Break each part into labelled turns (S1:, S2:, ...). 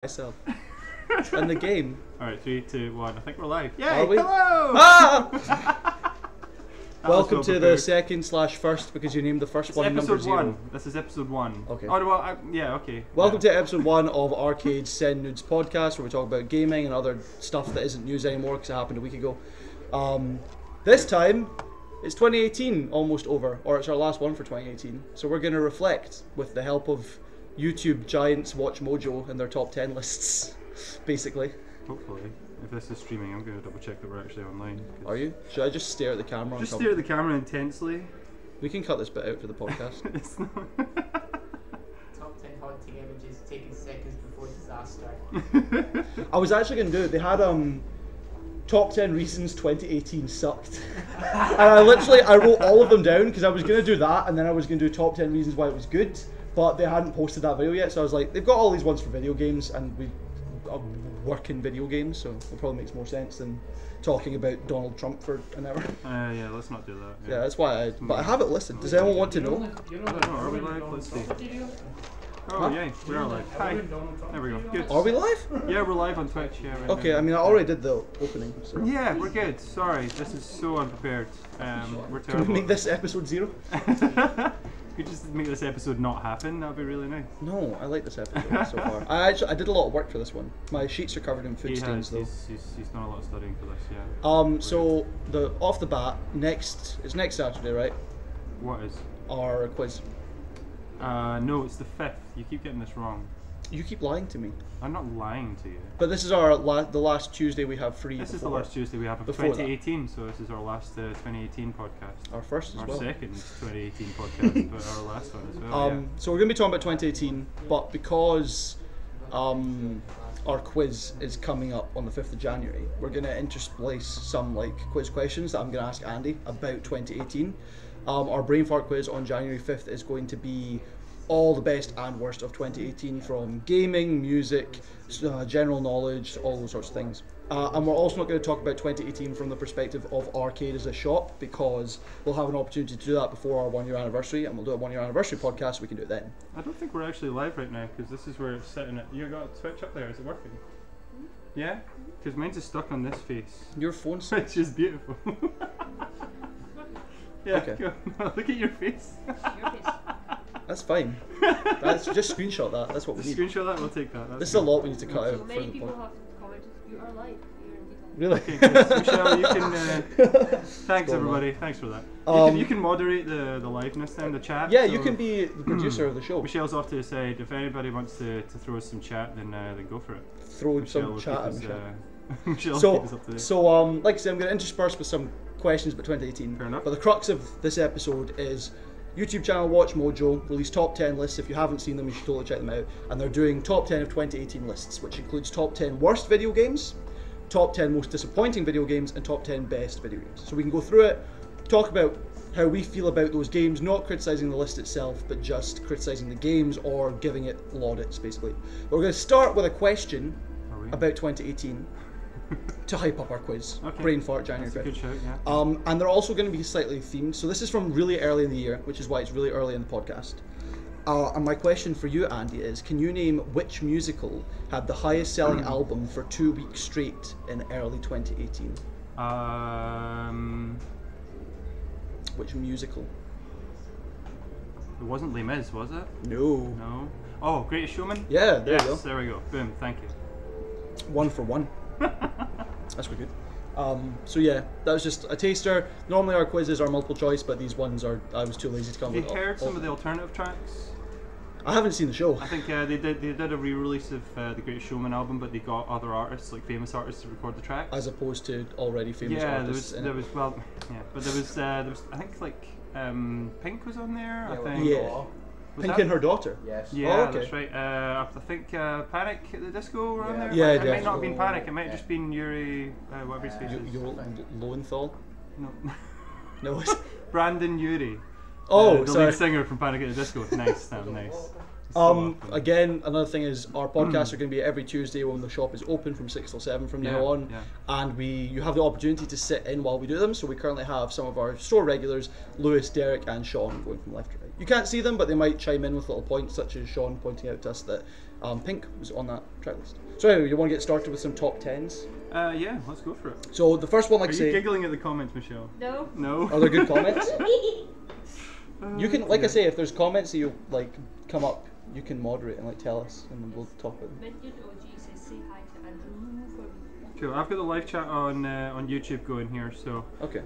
S1: myself in the game.
S2: Alright, 3, 2, 1. I think we're live. Yay!
S1: Are we?
S2: Hello!
S1: Ah! Welcome to the second/first, because you named the first one number 0.
S2: This is episode 1.
S1: Okay.
S2: Oh, well, yeah, okay.
S1: Welcome to episode 1 of R-CADE Send Nudes podcast, where we talk about gaming and other stuff that isn't news anymore because it happened a week ago. This time, it's 2018 almost over, or it's our last one for 2018. So we're going to reflect with the help of YouTube giants Watch Mojo and their top 10 lists, basically.
S2: Hopefully. If this is streaming, I'm going to double check that we're actually online.
S1: Are you? Should I just stare at the camera?
S2: Just stare at the camera intensely.
S1: We can cut this bit out for the podcast.
S2: It's not.
S3: Top 10 haunting images taken seconds before disaster.
S1: I was actually going to do it. They had top 10 reasons 2018 sucked. And I wrote all of them down because I was going to do that, and then I was going to do top 10 reasons why it was good, but they hadn't posted that video yet, so I was like, they've got all these ones for video games, and we work in video games, so it probably makes more sense than talking about Donald Trump for an hour.
S2: Yeah, let's not do that.
S1: Yeah, that's why but I have it listed. Does anyone want to know?
S2: I don't know, are we live? Let's see. Oh, yay, we are live. Hi. There we go. Good.
S1: Are we live?
S2: Yeah, we're live on Twitch. Yeah, right
S1: Okay,
S2: now.
S1: I mean, I already did the opening, so.
S2: Yeah, we're good. Sorry, this is so unprepared. We're terrible.
S1: Can we make this episode 0?
S2: Could you just make this episode not happen? That would be really nice.
S1: No, I like this episode so far. I did a lot of work for this one. My sheets are covered in food stains, though.
S2: He's done a lot of studying for this, yeah.
S1: So off the bat, it's next Saturday, right?
S2: What is?
S1: Our quiz.
S2: No, it's the 5th. You keep getting this wrong.
S1: You keep lying to me.
S2: I'm not lying to you.
S1: But this is our the last Tuesday we have free.
S2: This is the last Tuesday we have of 2018, so this is our last 2018 podcast.
S1: Our first as well.
S2: Our second 2018 podcast, but our last one as well. Yeah.
S1: So we're going to be talking about 2018, but because our quiz is coming up on the 5th of January, we're going to intersplice some quiz questions that I'm going to ask Andy about 2018. Our brain fart quiz on January 5th is going to be all the best and worst of 2018 from gaming, music, general knowledge, all those sorts of things. And we're also not going to talk about 2018 from the perspective of R-CADE as a shop, because we'll have an opportunity to do that before our 1 year anniversary, and we'll do a 1 year anniversary podcast so we can do it then.
S2: I don't think we're actually live right now, because this is where it's sitting at. You got Twitch up there, is it working? Yeah? Because mine's is stuck on this face.
S1: Your phone's...
S2: Which is beautiful. Yeah,
S1: okay.
S2: Go. Look at your face.
S3: Your face.
S1: That's fine. That's just screenshot that. That's what we need.
S2: Screenshot that. We'll take that.
S1: This is a lot we need to cut out.
S3: So many people have commented. You are live.
S1: Really?
S2: Okay, cool. Michelle, you can. Thanks everybody. Thanks for that. You can moderate the liveness then, the chat.
S1: Yeah, so you can be the producer of the show.
S2: Michelle's off to the side. If anybody wants to throw us some chat, then go for it.
S1: Throw some chat at Michelle.
S2: Michelle, keep us up to date.
S1: Like I said, I'm going to intersperse with some questions about 2018.
S2: Fair enough.
S1: But the crux of this episode is YouTube channel Watch Mojo released top 10 lists. If you haven't seen them, you should totally check them out. And they're doing top 10 of 2018 lists, which includes top 10 worst video games, top 10 most disappointing video games, and top 10 best video games. So we can go through it, talk about how we feel about those games, not criticising the list itself, but just criticising the games or giving it laudits, basically. But we're going to start with a question about 2018. To hype up our quiz. Okay. Brain fart January 5th.
S2: That's a good shout, yeah.
S1: And they're also going to be slightly themed. So this is from really early in the year, which is why it's really early in the podcast. And my question for you, Andy, is can you name which musical had the highest selling album for 2 weeks straight in early 2018? Which musical?
S2: It wasn't Les Mis, was it?
S1: No.
S2: No. Oh, Greatest Showman?
S1: Yeah, there you go.
S2: There we go. Boom, thank you.
S1: 1 for 1. That's pretty good. So yeah, that was just a taster. Normally our quizzes are multiple choice, but these ones are, I was too lazy to come
S2: Have
S1: with.
S2: you heard some of the alternative tracks?
S1: I haven't seen the show.
S2: I think they did a re-release of the Greatest Showman album, but they got other artists, like famous artists, to record the tracks.
S1: As opposed to already famous artists.
S2: There was I think Pink was on there.
S1: Yeah,
S2: I think.
S1: Yeah. Pink and her daughter.
S3: Yes.
S2: Yeah,
S1: oh, okay.
S2: That's right. I think Panic at the Disco were on there.
S1: Yeah,
S2: it might not have been Panic. It might have just been Yuri, whatever his face is.
S1: Lowenthal?
S2: No.
S1: No.
S2: Brandon Urie.
S1: Oh,
S2: the
S1: sorry.
S2: lead singer from Panic at the Disco. Nice, nice.
S1: Again, another thing is our podcasts are going to be every Tuesday when the shop is open from 6 till 7 from now on, and you have the opportunity to sit in while we do them. So we currently have some of our store regulars, Lewis, Derek, and Sean, going from left to right. You can't see them, but they might chime in with little points, such as Sean pointing out to us that Pink was on that track list. So anyway, you want to get started with some top 10s?
S2: Yeah, let's go for it.
S1: So the first one, like
S2: Are
S1: I
S2: you
S1: say,
S2: giggling at the comments, Michelle?
S3: No.
S2: No.
S1: are there good comments? You can, like I
S2: yeah.
S1: say, if there's comments that you like come up, you can moderate and like tell us, and then we'll talk about them.
S3: Minion OG says say hi to Androo for me.
S2: Cool. I've got the live chat on YouTube going here, so.
S1: Okay.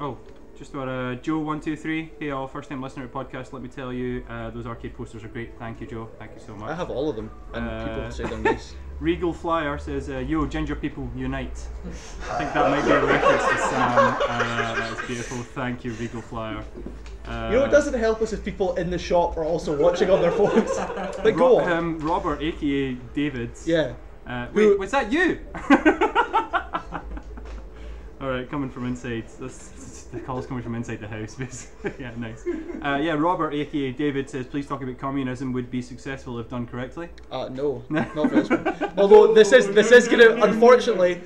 S2: Oh, just got Joe123. Hey all, first time listener to the podcast. Let me tell you, those arcade posters are great. Thank you, Joe. Thank you so much.
S1: I have all of them, and people say they're nice.
S2: Regal Flyer says, yo, ginger people unite. I think that might be a reference to Sam. That's beautiful. Thank you, Regal Flyer.
S1: You know, it doesn't help us if people in the shop are also watching on their phones. But go on.
S2: Robert, aka David.
S1: Yeah.
S2: Wait, was that you? Alright, coming from inside. The call's coming from inside the house, basically. Yeah, nice. Yeah, Robert, aka David, says, please talk about communism would be successful if done correctly.
S1: No, not for this one. Although this is gonna, unfortunately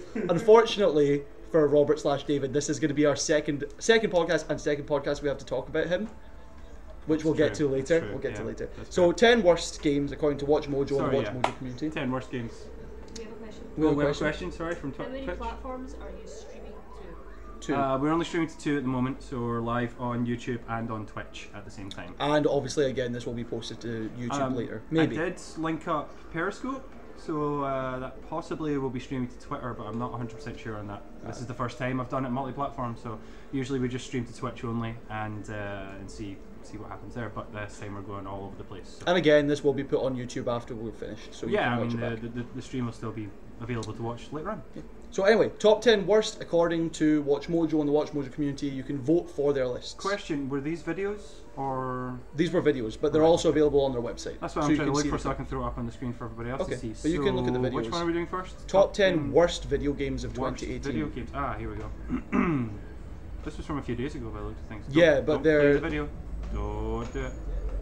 S1: for Robert / David, this is gonna be our second podcast we have to talk about him, which we'll get to later.
S2: True,
S1: We'll get to later.
S2: that's
S1: So
S2: true.
S1: 10 worst games according to Watch Mojo and the Watch
S2: Sorry,
S1: Mojo community.
S2: 10 worst games.
S3: We have a question.
S1: We have a
S2: We have a
S1: question.
S2: question, sorry, from
S3: How many
S2: Twitch.
S3: platforms are you streaming to?
S1: 2.
S2: We're only streaming to 2 at the moment, so we're live on YouTube and on Twitch at the same time.
S1: And obviously, again, this will be posted to YouTube later. Maybe.
S2: I did link up Periscope, so that possibly will be streaming to Twitter, but I'm not 100% sure on that. This is the first time I've done it multi-platform, so usually we just stream to Twitch only and see what happens there. But this time we're going all over the place. So.
S1: And again, this will be put on YouTube after we're finished, so you
S2: Yeah,
S1: can
S2: I
S1: watch
S2: mean
S1: it back.
S2: the stream will still be available to watch later on.
S1: So anyway, top 10 worst according to Watch Mojo and the Watch Mojo community. You can vote for their lists.
S2: Question: were these videos or?
S1: These were videos, but they're
S2: Right.
S1: also available on their website.
S2: That's what
S1: so
S2: I'm
S1: you
S2: trying to
S1: can
S2: look
S1: see
S2: for,
S1: them.
S2: so I can throw it up on the screen for everybody else
S1: Okay,
S2: to see.
S1: but you can look at the
S2: So Which
S1: videos.
S2: one are we doing first?
S1: Top 10 worst video games of
S2: worst
S1: 2018.
S2: video games. Ah, here we go. This was from a few days ago by the looks of things.
S1: Yeah,
S2: Don't-
S1: but
S2: don't play
S1: they're-
S2: the video. Don't do it.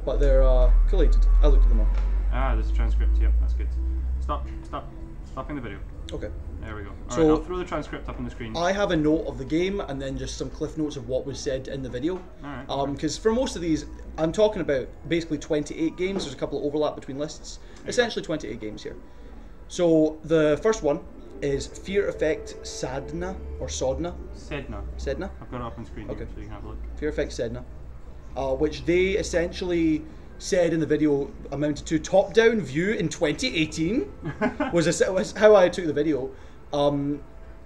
S1: But they're collated. I looked at them all.
S2: Ah, there's a transcript. Yep, that's good. Stopping the video.
S1: Okay.
S2: There we go.
S1: So-
S2: Alright, I'll throw the transcript up on the screen.
S1: I have a note of the game and then just some cliff notes of what was said in the video.
S2: Alright.
S1: Because for most of these, I'm talking about basically 28 games. There's a couple of overlap between lists. Essentially 28 games here. So the first one is Fear Effect Sadna or Sodna.
S2: Sedna.
S1: Sedna?
S2: I've got it up on screen
S1: Okay.
S2: here, so you can have a look.
S1: Fear Effect Sedna. Which they essentially said in the video amounted to top-down view in 2018 was how I took the video.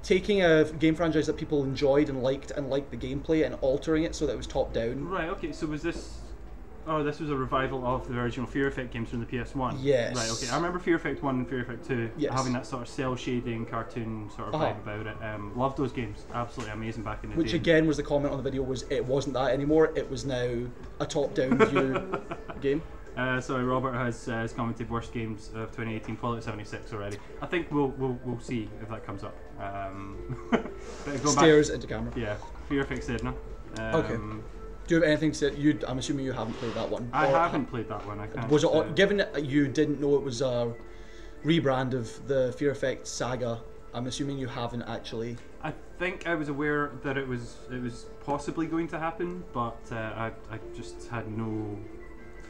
S1: Taking a game franchise that people enjoyed and liked the gameplay and altering it so that it was top-down.
S2: Right, okay, so was this... Oh, this was a revival of the original Fear Effect games from the PS1?
S1: Yes.
S2: Right, okay. I remember Fear Effect 1 and Fear Effect 2
S1: Yes.
S2: having that sort of cel-shading cartoon sort of vibe about it. Loved those games. Absolutely amazing back in the
S1: Which
S2: day.
S1: again was the comment on the video was it wasn't that anymore, it was now a top-down view game.
S2: Sorry, Robert has commented worst games of 2018, fall out 76 already. I think we'll see if that comes up. But going
S1: Stares into camera.
S2: back, yeah, Fear Effect Sedna.
S1: Okay. Do you have anything to say? I'm assuming you haven't played that one.
S2: I
S1: Or
S2: haven't played that one. I can't.
S1: Was it given that you didn't know it was a rebrand of the Fear Effect saga? I'm assuming you haven't actually.
S2: I think I was aware that it was possibly going to happen, but I just had no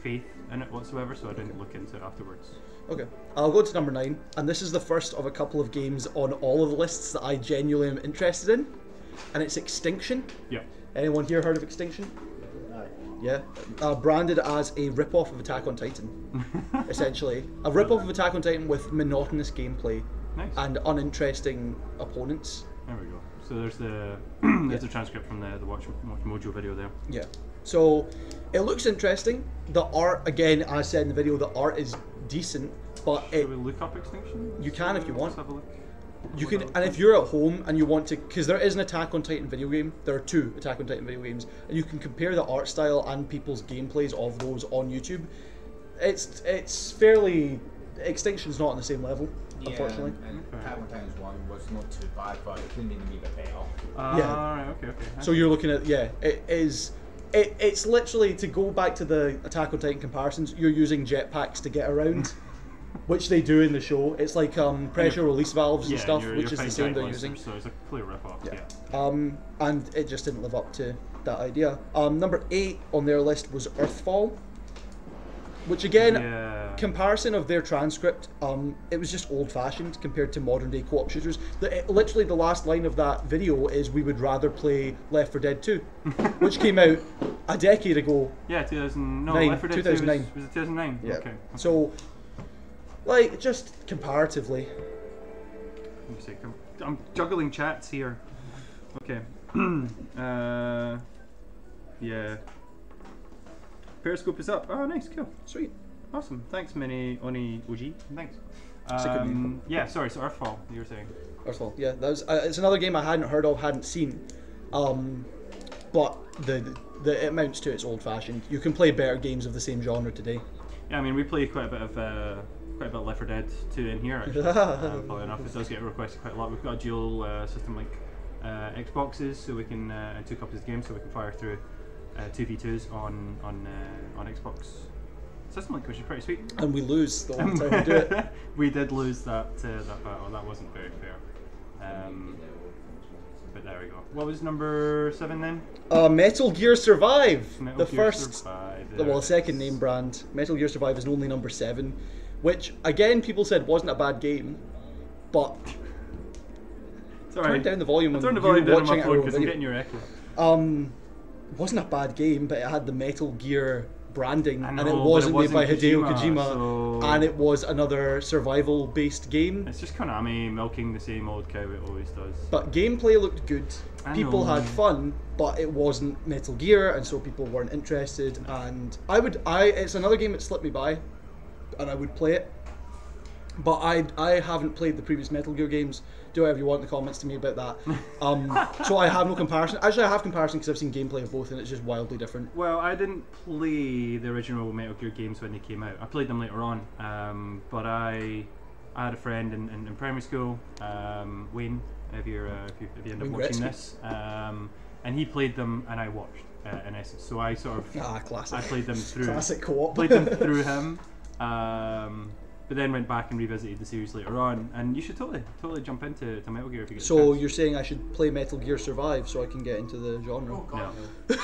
S2: faith in it whatsoever, so I didn't look into it afterwards.
S1: Okay, I'll go to number 9, and this is the first of a couple of games on all of the lists that I genuinely am interested in, and it's Extinction.
S2: Yeah.
S1: Anyone here heard of Extinction? Yeah, branded as a rip-off of Attack on Titan, essentially. A rip-off of Attack on Titan with monotonous gameplay
S2: Nice.
S1: and uninteresting opponents.
S2: There we go. So there's the the transcript from the Watch Mojo video there.
S1: Yeah. So it looks interesting. The art, again, as I said in the video, the art is decent, but
S2: Should we look up Extinction?
S1: You can if you want.
S2: Let's have a look.
S1: you can, and if you're at home and you want to, because there is an Attack on Titan video game, there are 2 Attack on Titan video games, and you can compare the art style and people's gameplays of those on YouTube. It's fairly, Extinction's not on the same level, unfortunately.
S4: And Attack on Titan's 1 was not too bad, but it could have been a wee bit better.
S1: Yeah.
S2: Alright, okay.
S1: So you're looking at, yeah, it is. It's literally, to go back to the Attack on Titan comparisons, you're using jetpacks to get around, which they do in the show. It's like pressure release valves and stuff, which is the same they're using.
S2: So it's a clear rip-off, yeah.
S1: And it just didn't live up to that idea. Number 8 on their list was Earthfall. which again,
S2: Yeah.
S1: comparison of their transcript, it was just old-fashioned compared to modern-day co-op shooters. Literally, the last line of that video is, "We would rather play Left 4 Dead 2," which came out a decade ago.
S2: Yeah, 2000. No,
S1: Nine,
S2: Left 4 Dead 2
S1: 2009.
S2: was it 2009?
S1: Yeah.
S2: Okay.
S1: So, like, just comparatively.
S2: Let me see. I'm juggling chats here. Okay. Yeah. Periscope is up. Oh, nice, cool,
S1: Sweet.
S2: awesome. Thanks, Mini Oni OG. Thanks.
S1: It's a good name.
S2: Yeah. Sorry. So Earthfall, you were saying.
S1: First of all, yeah, that was, it's another game I hadn't heard of, hadn't seen, but it amounts to it's old-fashioned. You can play better games of the same genre today.
S2: Yeah, I mean, we play quite a bit of Left 4 Dead 2 in here. Actually, funnily enough, it does get requested quite a lot. We've got a dual system like Xboxes, so we can and 2 copies of the game, so we can fire through 2v2s on Xbox system link, which is pretty sweet.
S1: And we lose the whole time we do it.
S2: We did lose that battle. That wasn't very fair. But there we go. What was number 7 then?
S1: Metal Gear Survive,
S2: Metal
S1: the
S2: Gear
S1: first,
S2: Survive,
S1: well,
S2: there it
S1: second
S2: is.
S1: name brand. Metal Gear Survive is only number 7, which again people said wasn't a bad game, but
S2: Sorry.
S1: turn down the volume
S2: I
S1: when
S2: turned the
S1: you were
S2: volume down on
S1: watching
S2: my
S1: it.
S2: phone because I'm getting your echo.
S1: Wasn't a bad game, but it had the Metal Gear branding,
S2: I
S1: and
S2: know,
S1: it
S2: but
S1: wasn't
S2: it
S1: made by
S2: wasn't
S1: Hideo
S2: Kojima,
S1: Kojima,
S2: so-
S1: and it was another survival-based game.
S2: It's just Konami milking the same old cow it always does.
S1: But gameplay looked good.
S2: I
S1: People
S2: know.
S1: had fun, but it wasn't Metal Gear, and so people weren't interested. And it's another game that slipped me by, and I would play it. But I haven't played the previous Metal Gear games. Do whatever you want in the comments to me about that. So I have no comparison. Actually, I have comparison because I've seen gameplay of both, and it's just wildly different.
S2: Well, I didn't play the original Metal Gear games when they came out. I played them later on, but I had a friend in primary school, Wayne, if you end up
S1: Wayne
S2: watching
S1: Gretzky.
S2: this, and he played them and I watched, in essence. So I sort of
S1: Classic.
S2: I played them through
S1: Classic co-op.
S2: played them through him. But then went back and revisited the series later on, and you should totally jump into Metal Gear if you get the
S1: So
S2: chance.
S1: you're saying I should play Metal Gear Survive so I can get into the genre?
S4: Oh god,
S2: No.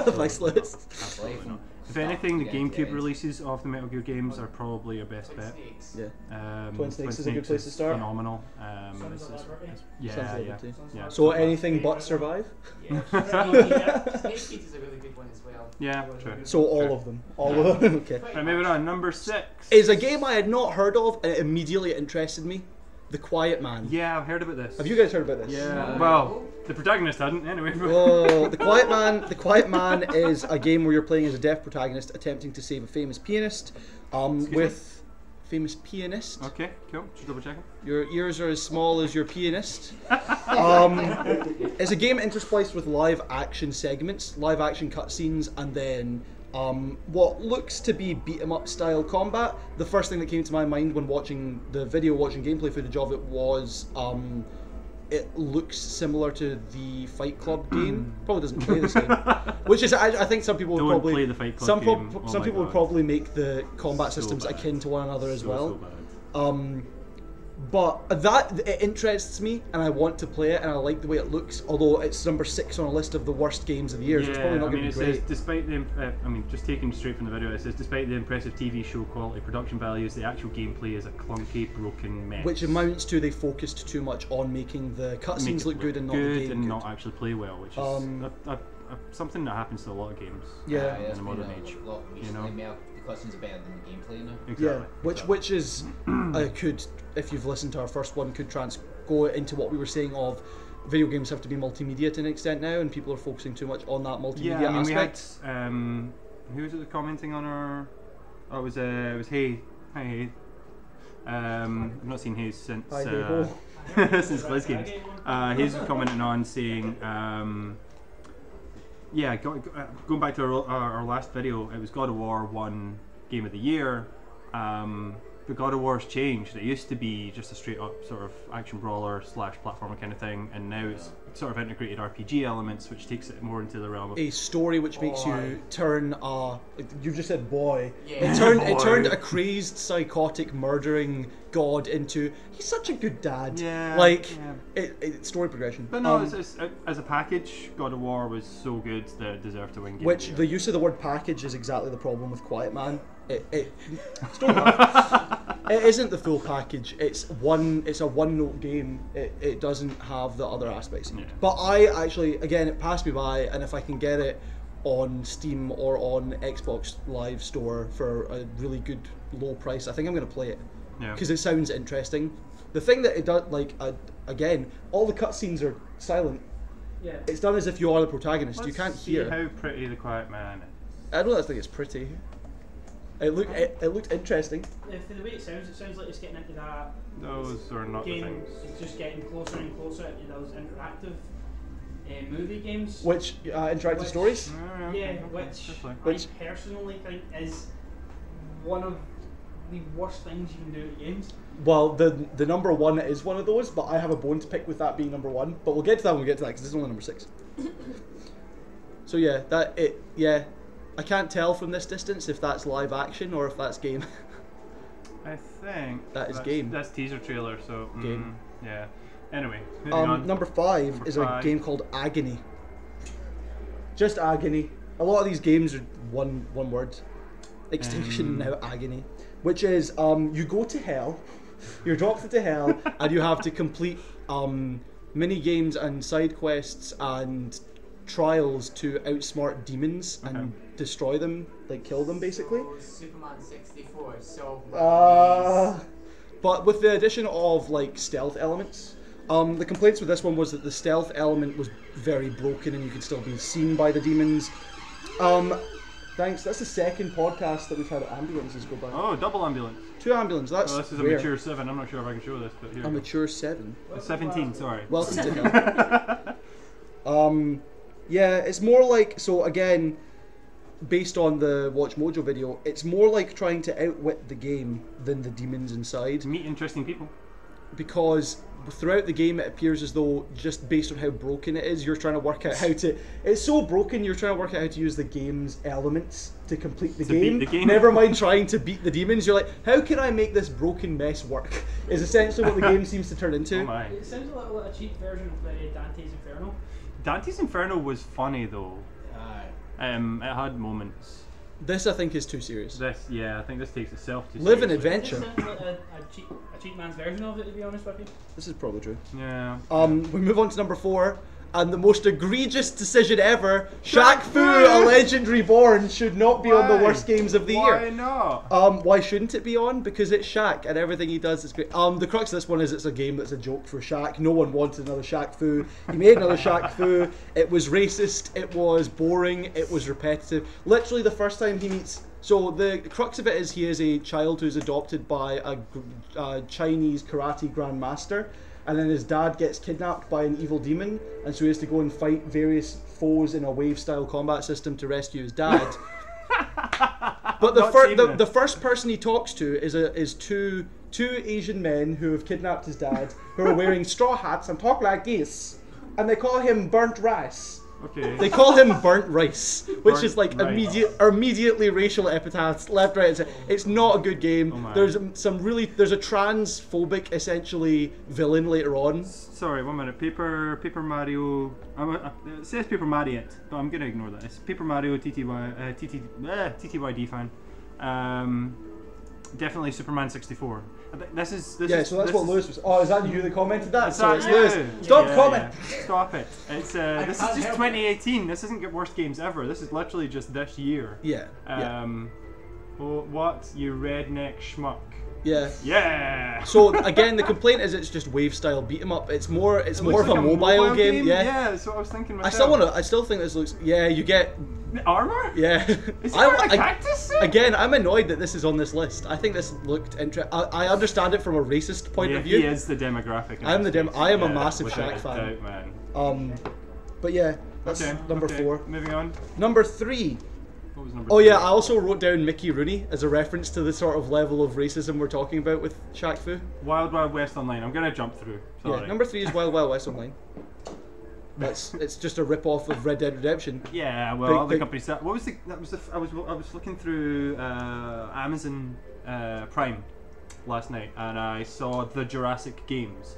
S4: no.
S1: Nice list.
S2: Absolutely not. If anything, the GameCube releases of the Metal Gear games are probably your best bet.
S1: Yeah.
S2: Twin
S1: Snakes is a good place to start.
S2: Phenomenal.
S1: Sounds
S2: Yeah,
S1: like
S2: yeah,
S1: it too.
S2: yeah.
S1: So anything but Survive?
S5: Yeah. Snake Eater is a really good one as well.
S2: Yeah, true.
S1: So all of them. All of them. Okay.
S2: Right, moving on. Number 6
S1: Is a game I had not heard of, and it immediately interested me. The Quiet Man.
S2: Yeah, I've heard about this.
S1: Have you guys heard about this?
S2: Yeah. Well, the protagonist hadn't anyway.
S1: Well, The Quiet Man. The Quiet Man is a game where you're playing as a deaf protagonist attempting to save a famous pianist. With famous pianist.
S2: Okay, cool. Just double checking.
S1: Your ears are as small as your pianist. It's a game interspliced with live action segments, live action cutscenes, and then what looks to be beat 'em up style combat. The first thing that came to my mind when watching gameplay footage of it was it looks similar to the Fight Club game. Probably doesn't play the same. Which is, I think some people would
S2: Don't
S1: probably
S2: play the Fight Club
S1: some
S2: game. Oh
S1: some
S2: my
S1: people would
S2: God.
S1: probably make the combat
S2: So
S1: systems
S2: bad.
S1: akin to one another as
S2: So
S1: well.
S2: bad.
S1: But that it interests me, and I want to play it, and I like the way it looks. Although it's number 6 on a list of the worst games of the year, so it's probably not
S2: I mean,
S1: going
S2: it
S1: to be
S2: says,
S1: great.
S2: despite the, just taking straight from the video, it says, despite the impressive TV show quality production values, the actual gameplay is a clunky, broken mess.
S1: Which amounts to they focused too much on making the
S2: Make
S1: cutscenes
S2: it
S1: look good and not the game
S2: and
S1: good.
S2: not actually play well, which is something that happens to a lot of games.
S1: Yeah.
S2: In the modern age.
S4: A lot recently,
S2: You know?
S4: the cutscenes are better than the gameplay now.
S2: Exactly.
S1: Yeah, which is could, if you've listened to our first one, could go into what we were saying of video games have to be multimedia to an extent now, and people are focusing too much on that multimedia
S2: Yeah, I mean,
S1: aspect.
S2: we had who was it commenting on our? Oh, it was Hay. Hi Hay. I've not seen Hayes since
S1: Hi, hey-ho.
S2: since Blizz Games. Hayes was commenting on saying, yeah, going back to our last video, it was God of War won Game of the Year. But God of War's changed. It used to be just a straight up sort of action brawler / platformer kind of thing, and now it's sort of integrated RPG elements, which takes it more into the realm of
S1: A story which makes you turn you just said boy.
S5: Yeah.
S1: It
S2: Boy.
S1: turned a crazed, psychotic, murdering god into he's such a good dad.
S2: Yeah,
S1: Like
S2: yeah.
S1: It story progression.
S2: But no, as a package, God of War was so good that it deserved to win Game of
S1: Which
S2: the
S1: the
S2: Year.
S1: use of the word package is exactly the problem with Quiet Man. Don't laugh. It isn't the full package. It's a one-note game. It doesn't have the other aspects.
S2: Yeah.
S1: But I actually, again, it passed me by, and if I can get it on Steam or on Xbox Live Store for a really good low price, I think I'm going to play it because it sounds interesting. The thing that it does, like, again, all the cutscenes are silent.
S6: Yeah.
S1: It's done as if you are the protagonist. You can't
S2: see
S1: hear.
S2: how pretty the Quiet Man is.
S1: I don't think it's pretty. It looked interesting.
S6: For the way it sounds like it's getting into that.
S2: Those are not the
S6: game.
S2: things.
S6: It's just getting closer and closer to those interactive movie games.
S1: Which interactive stories?
S6: Yeah,
S2: Definitely.
S6: which I personally think is one of the worst things you can do to games.
S1: Well, the number one is one of those, but I have a bone to pick with that being number one. But we'll get to that when we get to that because this is only number 6. So yeah, I can't tell from this distance if that's live action or if that's game.
S2: I think
S1: That is game.
S2: That's teaser trailer, so
S1: Game.
S2: yeah. Anyway, moving on.
S1: Number 5 is a game called Agony. Just Agony. A lot of these games are one word. Extinction now Agony, which is you go to hell, you're dropped into hell, and you have to complete mini games and side quests and trials to outsmart demons and destroy them, like kill them basically.
S5: So, Superman 64. So.
S1: But with the addition of like stealth elements. The complaints with this one was that the stealth element was very broken and you could still be seen by the demons. Thanks. That's the second podcast that we've had ambulances go by.
S2: Oh, double ambulance.
S1: 2 ambulances. That's
S2: This is a
S1: rare.
S2: mature 7. I'm not sure if I can show this, but here.
S1: A mature 7.
S2: 17. Sorry.
S1: Welcome to hell. Yeah, it's more like, so again, based on the Watch Mojo video, it's more like trying to outwit the game than the demons inside.
S2: Meet interesting people.
S1: Because throughout the game it appears as though, just based on how broken it is, you're trying to work out how to... It's so broken, you're trying to work out how to use the game's elements to complete the game.
S2: Beat the game.
S1: Never mind trying to beat the demons, you're like, how can I make this broken mess work? Is essentially what the game seems to turn into.
S2: Oh my.
S6: It sounds a little like a cheap version of Dante's Inferno.
S2: Dante's Inferno was funny though.
S4: Aye.
S2: It had moments.
S1: This I think is too serious.
S2: I think this takes itself too
S1: Live an
S2: seriously.
S6: It
S1: adventure.
S6: sounds like a cheap man's version of it, to be honest with you.
S1: This is probably true.
S2: Yeah.
S1: We move on to number 4, and the most egregious decision ever, Shaq Fu, A Legend Reborn, should not be on the worst games of the
S2: Why
S1: year.
S2: not?
S1: Why shouldn't it be on? Because it's Shaq, and everything he does is great. The crux of this one is it's a game that's a joke for Shaq. No one wanted another Shaq Fu. He made another Shaq Fu. It was racist, it was boring, it was repetitive. Literally the first time he meets... So the crux of it is he is a child who's adopted by a Chinese karate grandmaster, and then his dad gets kidnapped by an evil demon, and so he has to go and fight various foes in a wave-style combat system to rescue his dad. But the first person he talks to is two Asian men who have kidnapped his dad, who are wearing straw hats and talk like this, and they call him Burnt Rice.
S2: Okay.
S1: They call him Burnt Rice, which
S2: Burnt
S1: is like
S2: Rice.
S1: immediately racial epithets, left, right, and center. It's not a good game.
S2: Oh my.
S1: There's a transphobic, essentially, villain later on.
S2: Sorry, 1 minute. Paper Mario. It says Paper Mario, but I'm gonna ignore that. It's Paper Mario TTYD fan. Definitely Superman 64. This is
S1: So that's what Lewis was. Oh, is that you that commented that?
S2: It's
S1: So it's
S2: you.
S1: Lewis. Stop
S2: Yeah,
S1: commenting.
S2: yeah. Stop it. It's this is
S4: can't
S2: just
S4: help
S2: 2018. This isn't get worst games ever. This is literally just this year.
S1: Yeah.
S2: Oh, what, you redneck schmuck?
S1: Yeah.
S2: Yeah.
S1: So again, the complaint is it's just wave style beat 'em up. It's more of
S2: It
S1: a
S2: looks like
S1: mobile game. Yeah.
S2: Yeah, that's what I was thinking
S1: I
S2: myself.
S1: still think this looks. Yeah, you get.
S2: Armor?
S1: Yeah.
S2: Is he wearing a cactus suit?
S1: Again, I'm annoyed that this is on this list. I think this looked interesting. I understand it from a racist point of view.
S2: He is the demographic. in
S1: I am
S2: this
S1: the
S2: case.
S1: I am a
S2: Yeah,
S1: massive
S2: without
S1: Shaq
S2: a
S1: fan.
S2: doubt, man.
S1: But yeah, that's
S2: Okay,
S1: number
S2: okay.
S1: 4.
S2: Moving on.
S1: Number 3.
S2: What was number
S1: Oh
S2: 3?
S1: yeah, I also wrote down Mickey Rooney as a reference to the sort of level of racism we're talking about with Shaq Fu.
S2: Wild Wild West Online. I'm gonna jump through. Sorry.
S1: Yeah, number 3 is Wild Wild West Online. It's just a rip off of Red Dead Redemption.
S2: Yeah, well, the
S1: big-
S2: company said. What was the? That was the. I was looking through Amazon Prime last night, and I saw the Jurassic Games,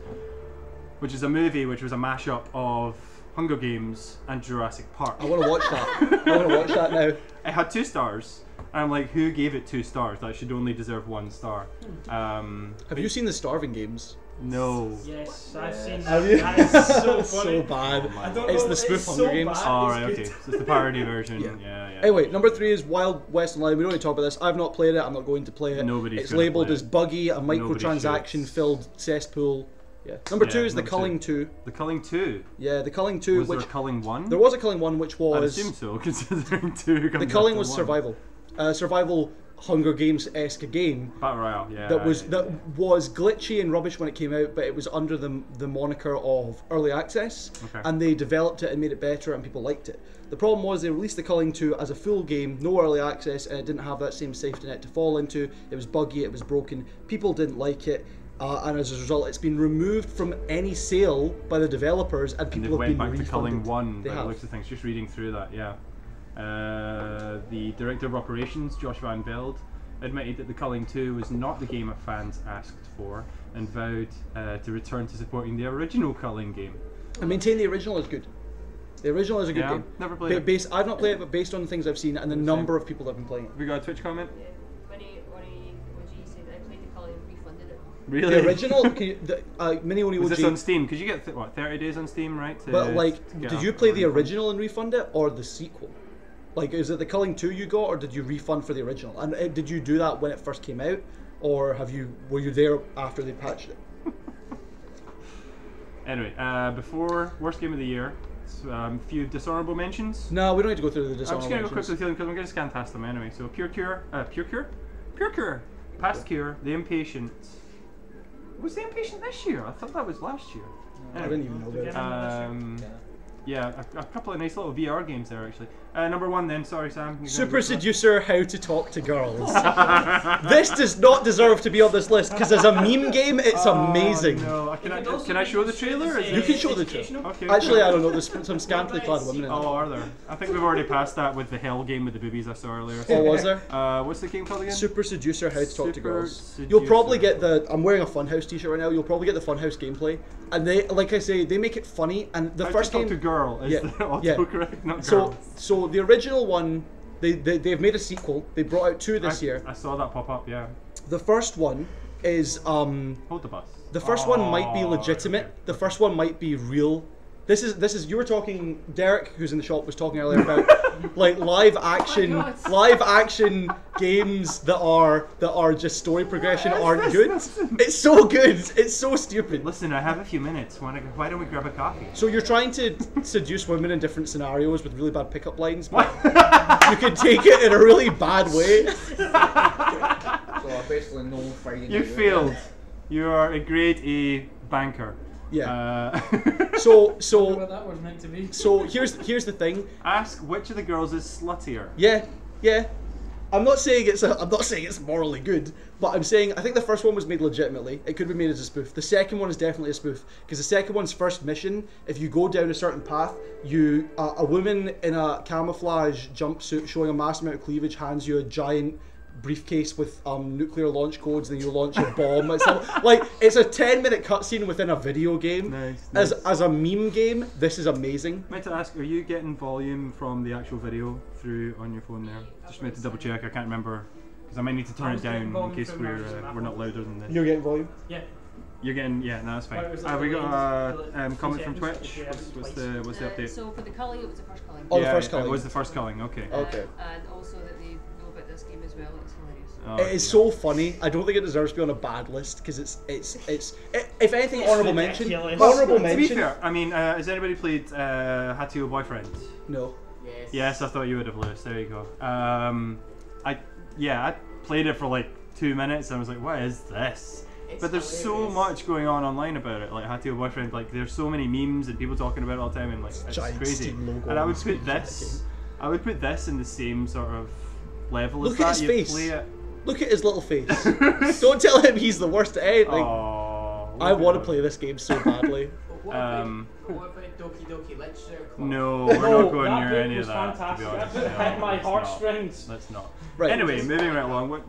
S2: which is a movie which was a mashup of Hunger Games and Jurassic Park.
S1: I want to watch that. I want to watch that now.
S2: It had 2 stars, I'm like, who gave it 2 stars? That should only deserve 1 star.
S1: Have you seen the Starving Games?
S2: No.
S6: Yes, I've seen
S1: Have
S6: that.
S1: you?
S6: That is so
S1: It's
S6: funny.
S1: so bad.
S2: Oh my
S6: I don't
S1: It's
S6: know,
S1: the spoof
S6: it's
S1: Hunger
S6: so
S1: Games.
S6: bad,
S2: Oh,
S6: it's
S2: right,
S6: good.
S2: okay. So it's the parody version.
S1: Yeah.
S2: Yeah.
S1: Anyway, number 3 is Wild West Online. We don't need to talk about this. I've not played it. I'm not going to play it.
S2: Nobody's
S1: It's
S2: gonna
S1: labeled
S2: play
S1: as
S2: it.
S1: buggy, a
S2: Nobody
S1: microtransaction-filled cesspool. Yeah. Number 2 is the
S2: number
S1: Culling
S2: 2.
S1: 2.
S2: The Culling 2.
S1: Yeah, the Culling 2,
S2: Was there
S1: which
S2: a Culling 1?
S1: there was a Culling 1, which
S2: I'd
S1: was
S2: assume so, considering 2 comes
S1: the Culling
S2: after
S1: was
S2: 1.
S1: survival, survival Hunger Games-esque game.
S2: Battle Royale, yeah.
S1: That was glitchy and rubbish when it came out, but it was under the moniker of early access,
S2: Okay.
S1: and they developed it and made it better, and people liked it. The problem was they released the Culling 2 as a full game, no early access, and it didn't have that same safety net to fall into. It was buggy, it was broken, people didn't like it, and as a result, it's been removed from any sale by the developers, and
S2: And
S1: people
S2: they
S1: have
S2: went
S1: been
S2: back
S1: refunded.
S2: to Culling 1
S1: They
S2: by the
S1: have.
S2: looks of things, just reading through that, yeah. The Director of Operations, Josh Van Velde, admitted that the Culling 2 was not the game fans asked for, and vowed to return to supporting the original Culling game.
S1: I maintain the original is good. The original is a good
S2: Yeah,
S1: game.
S2: never played it.
S1: I've not played it, but based on the things I've seen and the number of people that have been playing it.
S2: Have we got a Twitch comment?
S3: Yeah. When he said I played the Culling and refunded it.
S2: Really?
S1: The original, Mini Oni
S2: Was
S1: OG.
S2: this on Steam? Because you get, 30 days on Steam, right?
S1: But like,
S2: to get
S1: did
S2: a-
S1: you play
S2: a
S1: the
S2: refund?
S1: original and refund it, or the sequel? Like, is it the Culling 2 you got, or did you refund for the original? And did you do that when it first came out, or were you there after they patched it?
S2: Anyway, before worst game of the year, a few dishonorable mentions.
S1: No, we don't need to go through the
S2: I'm just
S1: dishonorable
S2: gonna go
S1: mentions.
S2: quickly through them because I'm gonna scan past them anyway. So Pure Cure, Past Cure, The Impatient. Was The Impatient this year? I thought that was last year.
S1: I didn't even know about it.
S2: Yeah, a couple of nice little VR games there actually. Number 1 then, sorry Sam. you're
S1: Super
S2: gonna go first.
S1: Seducer, How to Talk to Girls. This does not deserve to be on this list because as a meme game, it's amazing.
S2: No, can I show the trailer? Is
S1: You
S2: it-
S1: can show the trailer.
S2: Okay.
S1: Actually, I don't know. There's some scantily clad women in it.
S2: Oh, are there? I think we've already passed that with the Hell game with the boobies I saw earlier.
S1: Oh, was there?
S2: What's the game called again?
S1: Super Seducer, How to Talk to
S2: Super
S1: Girls. You'll probably
S2: Seducer.
S1: get I'm wearing a Funhouse t-shirt right now. You'll probably get the Funhouse gameplay, and they, like I say, they make it funny. And the
S2: How
S1: first
S2: to talk
S1: game,
S2: to girl is
S1: Yeah,
S2: the
S1: yeah.
S2: autocorrect, not girl.
S1: so the original one, they've made a sequel. They brought out 2 this year.
S2: I saw that pop up. Yeah.
S1: The first one is
S2: Hold the bus.
S1: the first one might be
S2: Oh,
S1: legitimate.
S2: okay.
S1: The first one might be real. This is you were talking. Derek, who's in the shop, was talking earlier about like live action games that are just story progression aren't good. It's so good. It's so stupid.
S2: Listen, I have a few minutes. Why don't we grab a coffee?
S1: So you're trying to seduce women in different scenarios with really bad pickup lines, but you can take it in a really bad way.
S4: So basically no fighting.
S2: You failed. You are a grade A banker.
S1: Yeah.
S6: Wonder what
S1: So
S6: that was meant to be.
S1: here's the thing.
S2: Ask which of the girls is sluttier.
S1: Yeah. I'm not saying it's morally good, but I'm saying I think the first one was made legitimately. It could be made as a spoof. The second one is definitely a spoof because the second one's first mission, if you go down a certain path, a woman in a camouflage jumpsuit showing a massive amount of cleavage hands you a giant briefcase with nuclear launch codes, then you launch a bomb. It's it's a 10-minute cutscene within a video game.
S2: Nice.
S1: As a meme game, this is amazing.
S2: Meant to ask, are you getting volume from the actual video through on your phone there? Just meant to double check. I can't remember because I might need to turn
S6: I
S2: it
S6: was getting
S2: down in
S6: volume
S2: case
S6: from
S2: we're not louder than this.
S1: You're getting volume.
S6: Yeah.
S2: You're getting no, that's fine.
S6: Right, it was
S2: Have we
S6: like
S2: got
S6: the
S2: a
S6: link,
S2: comment from
S6: 3
S2: Twitch?
S6: seconds if you have
S2: What's
S6: it
S2: the update?
S3: So for the Culling, it was the first Culling.
S1: Oh, the first Culling.
S2: It was the first Culling. Okay.
S1: Okay.
S3: And also that they know about this game as well. It's hilarious.
S2: Oh,
S1: It is
S2: yeah.
S1: so funny. I don't think it deserves to be on a bad list because it's if anything, honorable mention.
S6: ridiculous.
S1: Honorable
S2: To be
S1: mention.
S2: fair, I mean, has anybody played Hatio Boyfriend?
S1: No.
S5: Yes.
S2: Yes, I thought you would have, Lewis. There you go. I played it for like 2 minutes and I was like, what is this?
S5: It's
S2: But there's so
S5: hilarious.
S2: much going on online about it, like Hatio Boyfriend. Like there's so many memes and people talking about it all the time, and like it's
S1: Giant
S2: crazy.
S1: Steam logo
S2: And I
S1: on
S2: would
S1: the
S2: put
S1: screen.
S2: this, I would put this in the same sort of level
S1: Look
S2: as
S1: at
S2: that.
S1: his
S2: You'd
S1: face.
S2: play it.
S1: Look at his little face. Don't tell him he's the worst at anything.
S2: Oh,
S1: I want to play this game so badly.
S5: But what about Doki Doki Literature Club?
S2: No, we're not going
S6: that
S2: near
S6: book
S2: any
S6: was
S2: of that. To
S6: fantastic.
S2: be honest,
S6: That hit my
S2: let's not.
S6: heartstrings.
S2: Let's not.
S1: Right.
S2: Anyway, moving right along. What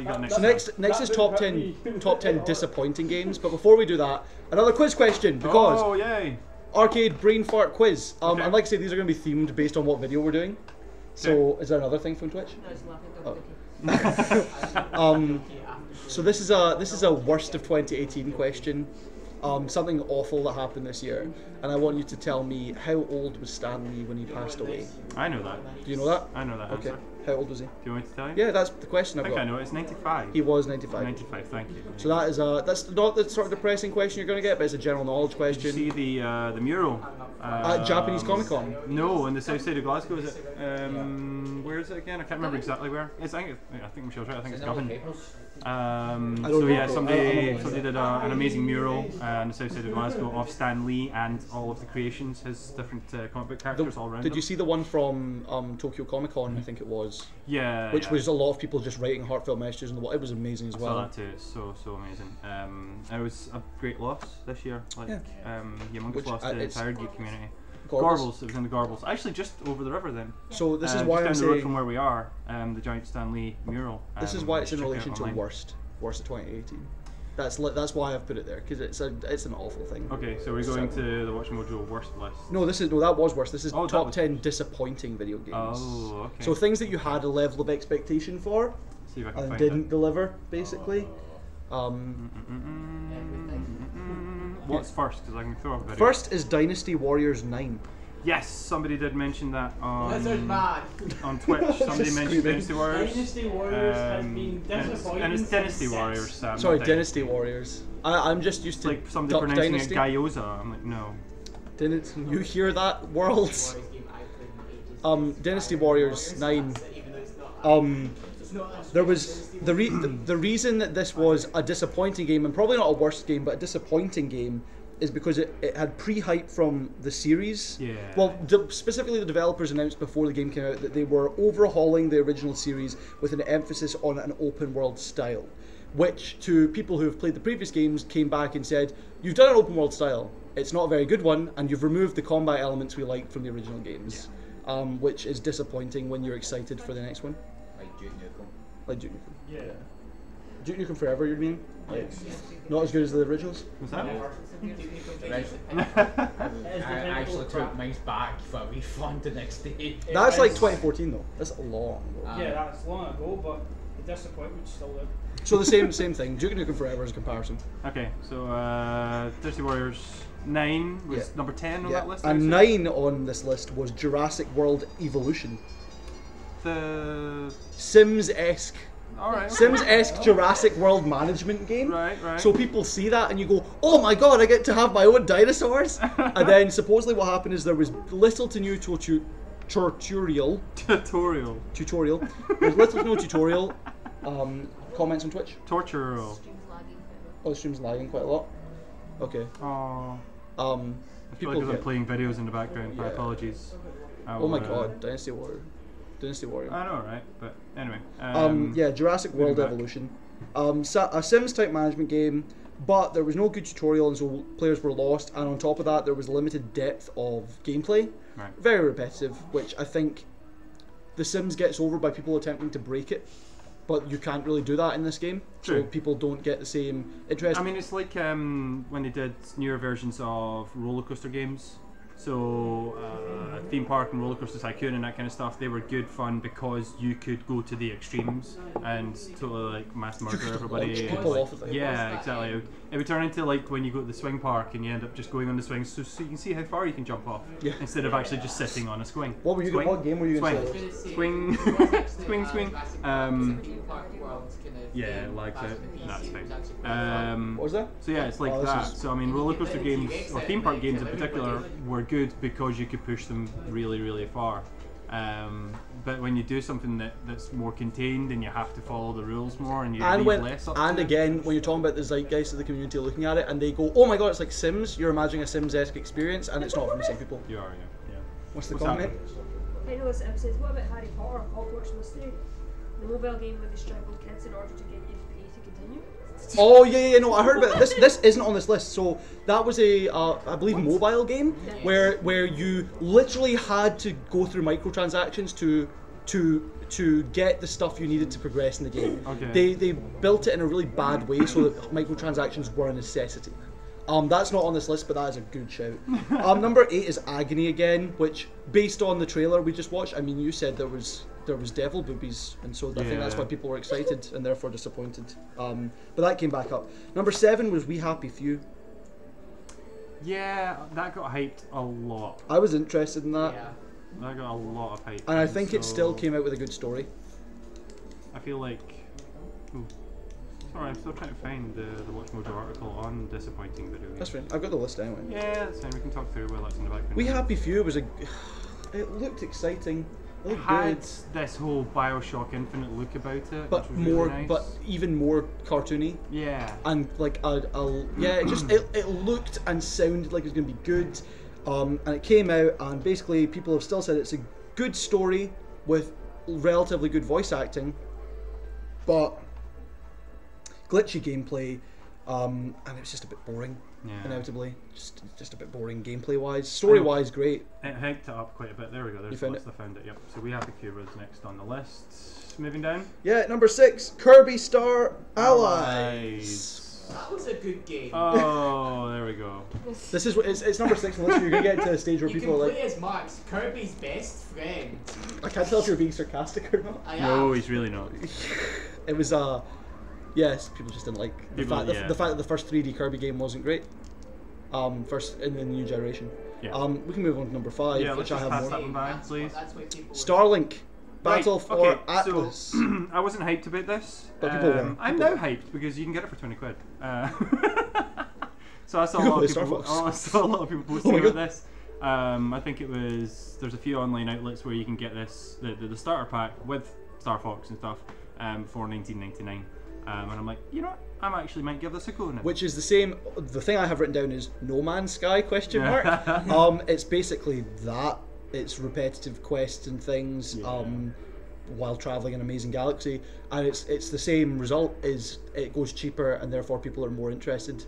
S2: you got next?
S1: So next is
S6: That
S1: top
S6: book
S1: 10
S6: hit me.
S1: top 10 disappointing games. But before we do that, another quiz question because
S2: Oh yay!
S1: arcade brain fart quiz.
S2: Okay.
S1: I'd like to say these are going to be themed based on what video we're doing. So is there another thing from Twitch?
S3: No, it's laughing
S1: Oh.
S3: dog
S1: So this is a worst of 2018 question. Something awful that happened this year, and I want you to tell me how old was Stan Lee when he passed away.
S2: I know that.
S1: Do you know that?
S2: I know that
S1: Okay.
S2: answer.
S1: How old was he?
S2: Do you want me to tell you?
S1: Yeah, that's the question
S2: I
S1: I've
S2: think
S1: got.
S2: I know. It's 95.
S1: He was 95.
S2: 95. Thank you.
S1: So that's not the sort of depressing question you're going to get, but it's a general knowledge
S2: Did
S1: question.
S2: you see the mural?
S1: At Japanese Comic Con.
S2: No, in the south side of Glasgow. Is it? Where is it again? I can't remember exactly where. I think Michelle's right. I think it's Govan. So yeah, somebody did an amazing mural on the south side of Glasgow of Stan Lee and all of the creations, his different comic book characters all around.
S1: Did you see the one from Tokyo Comic Con? I think it was.
S2: Yeah.
S1: Which was a lot of people just writing heartfelt messages on the wall. It was amazing as
S2: I
S1: well.
S2: saw that too. It's so amazing. It was a great loss this year. Like humongous
S1: Which,
S2: loss to the
S1: it's
S2: entire geek community.
S1: Gorbles.
S2: Gorbles. It was in the Gorbles. Actually, just over the river then.
S1: So this is why I'm
S2: just down the road
S1: saying.
S2: from where we are, the giant Stan Lee mural.
S1: This is why it's in
S2: check it out
S1: relation to
S2: online.
S1: worst of 2018. That's why I've put it there, because it's an awful thing.
S2: Okay, so we're going to the Watch Mojo worst list.
S1: No, that was worse. This is
S2: Oh, that
S1: top
S2: was-
S1: 10 disappointing video games.
S2: Oh, okay.
S1: So things that you had a level of expectation for
S2: See if I can
S1: and
S2: find
S1: didn't
S2: it.
S1: deliver, basically.
S2: What's first? Because I can throw up a video.
S1: First is Dynasty Warriors 9.
S2: Yes, somebody did mention that
S5: Lizard man.
S2: on Twitch. Somebody
S1: Just
S2: mentioned
S1: screaming.
S2: Dynasty Warriors.
S6: Dynasty Warriors has been
S2: and
S6: disappointing.
S2: it's Dynasty
S6: since
S2: Warriors, Sam.
S1: Sorry,
S2: not
S1: Dynasty Warriors. I'm just used
S2: It's
S1: to
S2: like somebody
S1: Duck
S2: pronouncing
S1: Dynasty.
S2: it Gyoza. I'm like, no.
S1: You hear that, world? Dynasty Warriors 9. There was the reason that this was a disappointing game, and probably not a worst game, but a disappointing game, is because it had pre-hype from the series.
S2: Yeah.
S1: Well, specifically the developers announced before the game came out that they were overhauling the original series with an emphasis on an open world style, which to people who have played the previous games came back and said, you've done an open world style, it's not a very good one, and you've removed the combat elements we liked from the original games, which is disappointing when you're excited for the next one.
S4: Like Duke Nukem.
S1: Like Duke Nukem.
S6: Yeah.
S1: Duke Nukem Forever, you mean? Like, not as good as the originals?
S2: Was that?
S4: I actually took mine back for a refund the next day.
S1: That's like 2014 though. That's long ago.
S6: Yeah, that's long ago, but the disappointment's still there.
S1: So the same thing. Duke Nukem Forever is a comparison.
S2: Okay, so Dynasty Warriors 9 was
S1: Yeah.
S2: number 10 on
S1: Yeah.
S2: that list.
S1: And
S2: I assume?
S1: 9 on this list was Jurassic World Evolution.
S2: The
S1: Sims-esque.
S2: alright.
S1: Sims-esque Jurassic World management game.
S2: Right.
S1: So people see that and you go, oh my god, I get to have my own dinosaurs. And then supposedly what happened is there was little to no tutorial.
S2: Tutorial.
S1: There's little to no tutorial. Comments on Twitch?
S2: Torture.
S3: Stream's lagging.
S1: Oh, the stream's lagging quite a lot. Okay.
S2: Oh.
S1: People
S2: Because I'm
S1: get,
S2: playing videos in the background. My
S1: Yeah.
S2: apologies.
S1: oh my god, Dynasty Warrior.
S2: I know, right? But anyway.
S1: Yeah, Jurassic World
S2: back.
S1: Evolution. A Sims type management game, but there was no good tutorial, and so players were lost. And on top of that, there was limited depth of gameplay.
S2: Right.
S1: Very repetitive, which I think The Sims gets over by people attempting to break it, but you can't really do that in this game.
S2: True.
S1: So people don't get the same interest.
S2: I mean, it's like when they did newer versions of roller coaster games. So, Theme Park and Roller Coaster Tycoon and that kind of stuff, they were good fun because you could go to the extremes and totally like mass murder
S1: could
S2: everybody.
S1: launch
S2: and,
S1: people
S2: like,
S1: off of it.
S2: Yeah, exactly. It would turn into like when you go to the swing park and you end up just going on the swings so you can see how far you can jump off
S1: Yeah.
S2: instead of actually just sitting on a swing.
S1: What game were you going to say?
S2: Swing. Swing. Yeah, it lags out. That's fine.
S1: What was that?
S2: So yeah, it's like
S1: Oh, this
S2: that.
S1: is-
S2: So I mean, roller coaster games or theme park games in particular were good because you could push them really, really far. But when you do something that's more contained and you have to follow the rules more and you
S1: And
S2: leave less up to it.
S1: again, when you're talking about the zeitgeist of the community looking at it, and they go, "Oh my god, it's like Sims." You're imagining a Sims-esque experience, and it's not from the same people.
S2: You are, yeah.
S1: What's the
S2: What's
S1: comment?
S3: I know it says, what about Harry Potter, Hogwarts Mystery? The mobile game where they strangled kids in order to get you to pay to continue?
S1: Oh yeah, no, I heard about this. This isn't on this list. So that was a, I believe, mobile game where you literally had to go through microtransactions to get the stuff you needed to progress in the game.
S2: Okay.
S1: They built it in a really bad way so that microtransactions were a necessity. That's not on this list, but that is a good shout. Number 8 is Agony again, which, based on the trailer we just watched, I mean, you said there was devil boobies, and so I think that's why people were excited and therefore disappointed. But that came back up. Number 7 was We Happy Few.
S2: Yeah, that got hyped a lot.
S1: I was interested in that.
S5: Yeah.
S2: That got a lot of hype.
S1: And I think it still
S2: So,
S1: came out with a good story.
S2: I feel like. Ooh. Sorry, I'm still trying to find the Watch Mojo article on disappointing video games.
S1: That's fine. I've got the list anyway.
S2: Yeah, that's fine. We can talk through while that's in the background.
S1: We Happy Few was a. It looked exciting. It
S2: It
S1: looked
S2: had
S1: good.
S2: this whole Bioshock Infinite look about it,
S1: But
S2: which was
S1: more,
S2: really nice.
S1: but even more cartoony.
S2: Yeah.
S1: And like it looked and sounded like it was going to be good, and it came out, and basically people have still said it's a good story with relatively good voice acting, but glitchy gameplay, and it was just a bit boring.
S2: Yeah.
S1: Inevitably, just a bit boring gameplay wise. Story wise, great.
S2: It hyped it up quite a bit. There we go. There's
S1: You
S2: the
S1: found
S2: list. I found it. Yep. So We Happy Few was next on the list. Moving down.
S1: Yeah, number 6, Kirby Star Allies.
S5: That was a good game.
S2: Oh, there we go.
S1: This is it's number 6 unless you're gonna get to a stage where
S5: you
S1: people
S5: can
S1: are
S5: play
S1: like,
S5: as Max, Kirby's best friend.
S1: I can't tell if you're being sarcastic or not.
S5: I am.
S2: No, he's really not.
S1: It was yes, people just didn't like the
S2: People-
S1: fact
S2: yeah.
S1: the fact that the first 3D Kirby game wasn't great. First in the new generation.
S2: Yeah.
S1: We can move on to number 5,
S2: Yeah,
S1: which
S2: let's
S1: I
S2: just
S1: have
S2: pass
S1: more.
S2: that one by,
S5: That's
S2: please.
S5: That's why people
S1: Starlink, Battle
S2: Right,
S1: for
S2: okay,
S1: Atlas.
S2: So, I wasn't hyped about this.
S1: But people were.
S2: I'm
S1: People
S2: now hyped because you can get it for 20 quid. So I saw a
S1: You
S2: lot
S1: play
S2: of
S1: Star
S2: people.
S1: Fox.
S2: Oh, I saw a lot of people
S1: Oh
S2: posting
S1: my
S2: about
S1: God.
S2: this. I think it was there's a few online outlets where you can get this the starter pack with Star Fox and stuff for $19.99. And I'm like, you know what? I actually might give this a go now.
S1: Which is the same. The thing I have written down is No Man's Sky ? It's basically that. It's repetitive quests and things.
S2: Yeah.
S1: While traveling an amazing galaxy, and it's the same result. Is it goes cheaper and therefore people are more interested.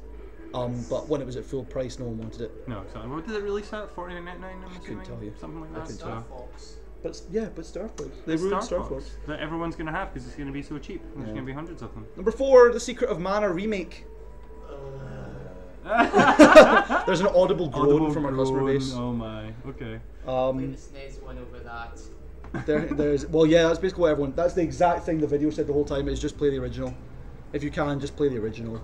S1: But when it was at full price, no one wanted it.
S2: No, sorry. What did it release at? $49.99. I'm
S1: couldn't
S2: assuming?
S1: tell you.
S2: Something like
S1: I
S2: that.
S1: couldn't
S5: Star
S2: So.
S5: Fox.
S1: But Star Fox. They ruined Star Fox.
S2: That everyone's going to have because it's going to be so cheap. There's
S1: Yeah.
S2: going to be hundreds of them.
S1: Number 4, The Secret of Mana remake. There's an audible groan from our customer base.
S2: Oh my. Okay.
S5: Play the SNES one over that.
S1: There's well, yeah, that's basically what everyone. That's the exact thing the video said the whole time. Is just play the original. If you can, just play the original.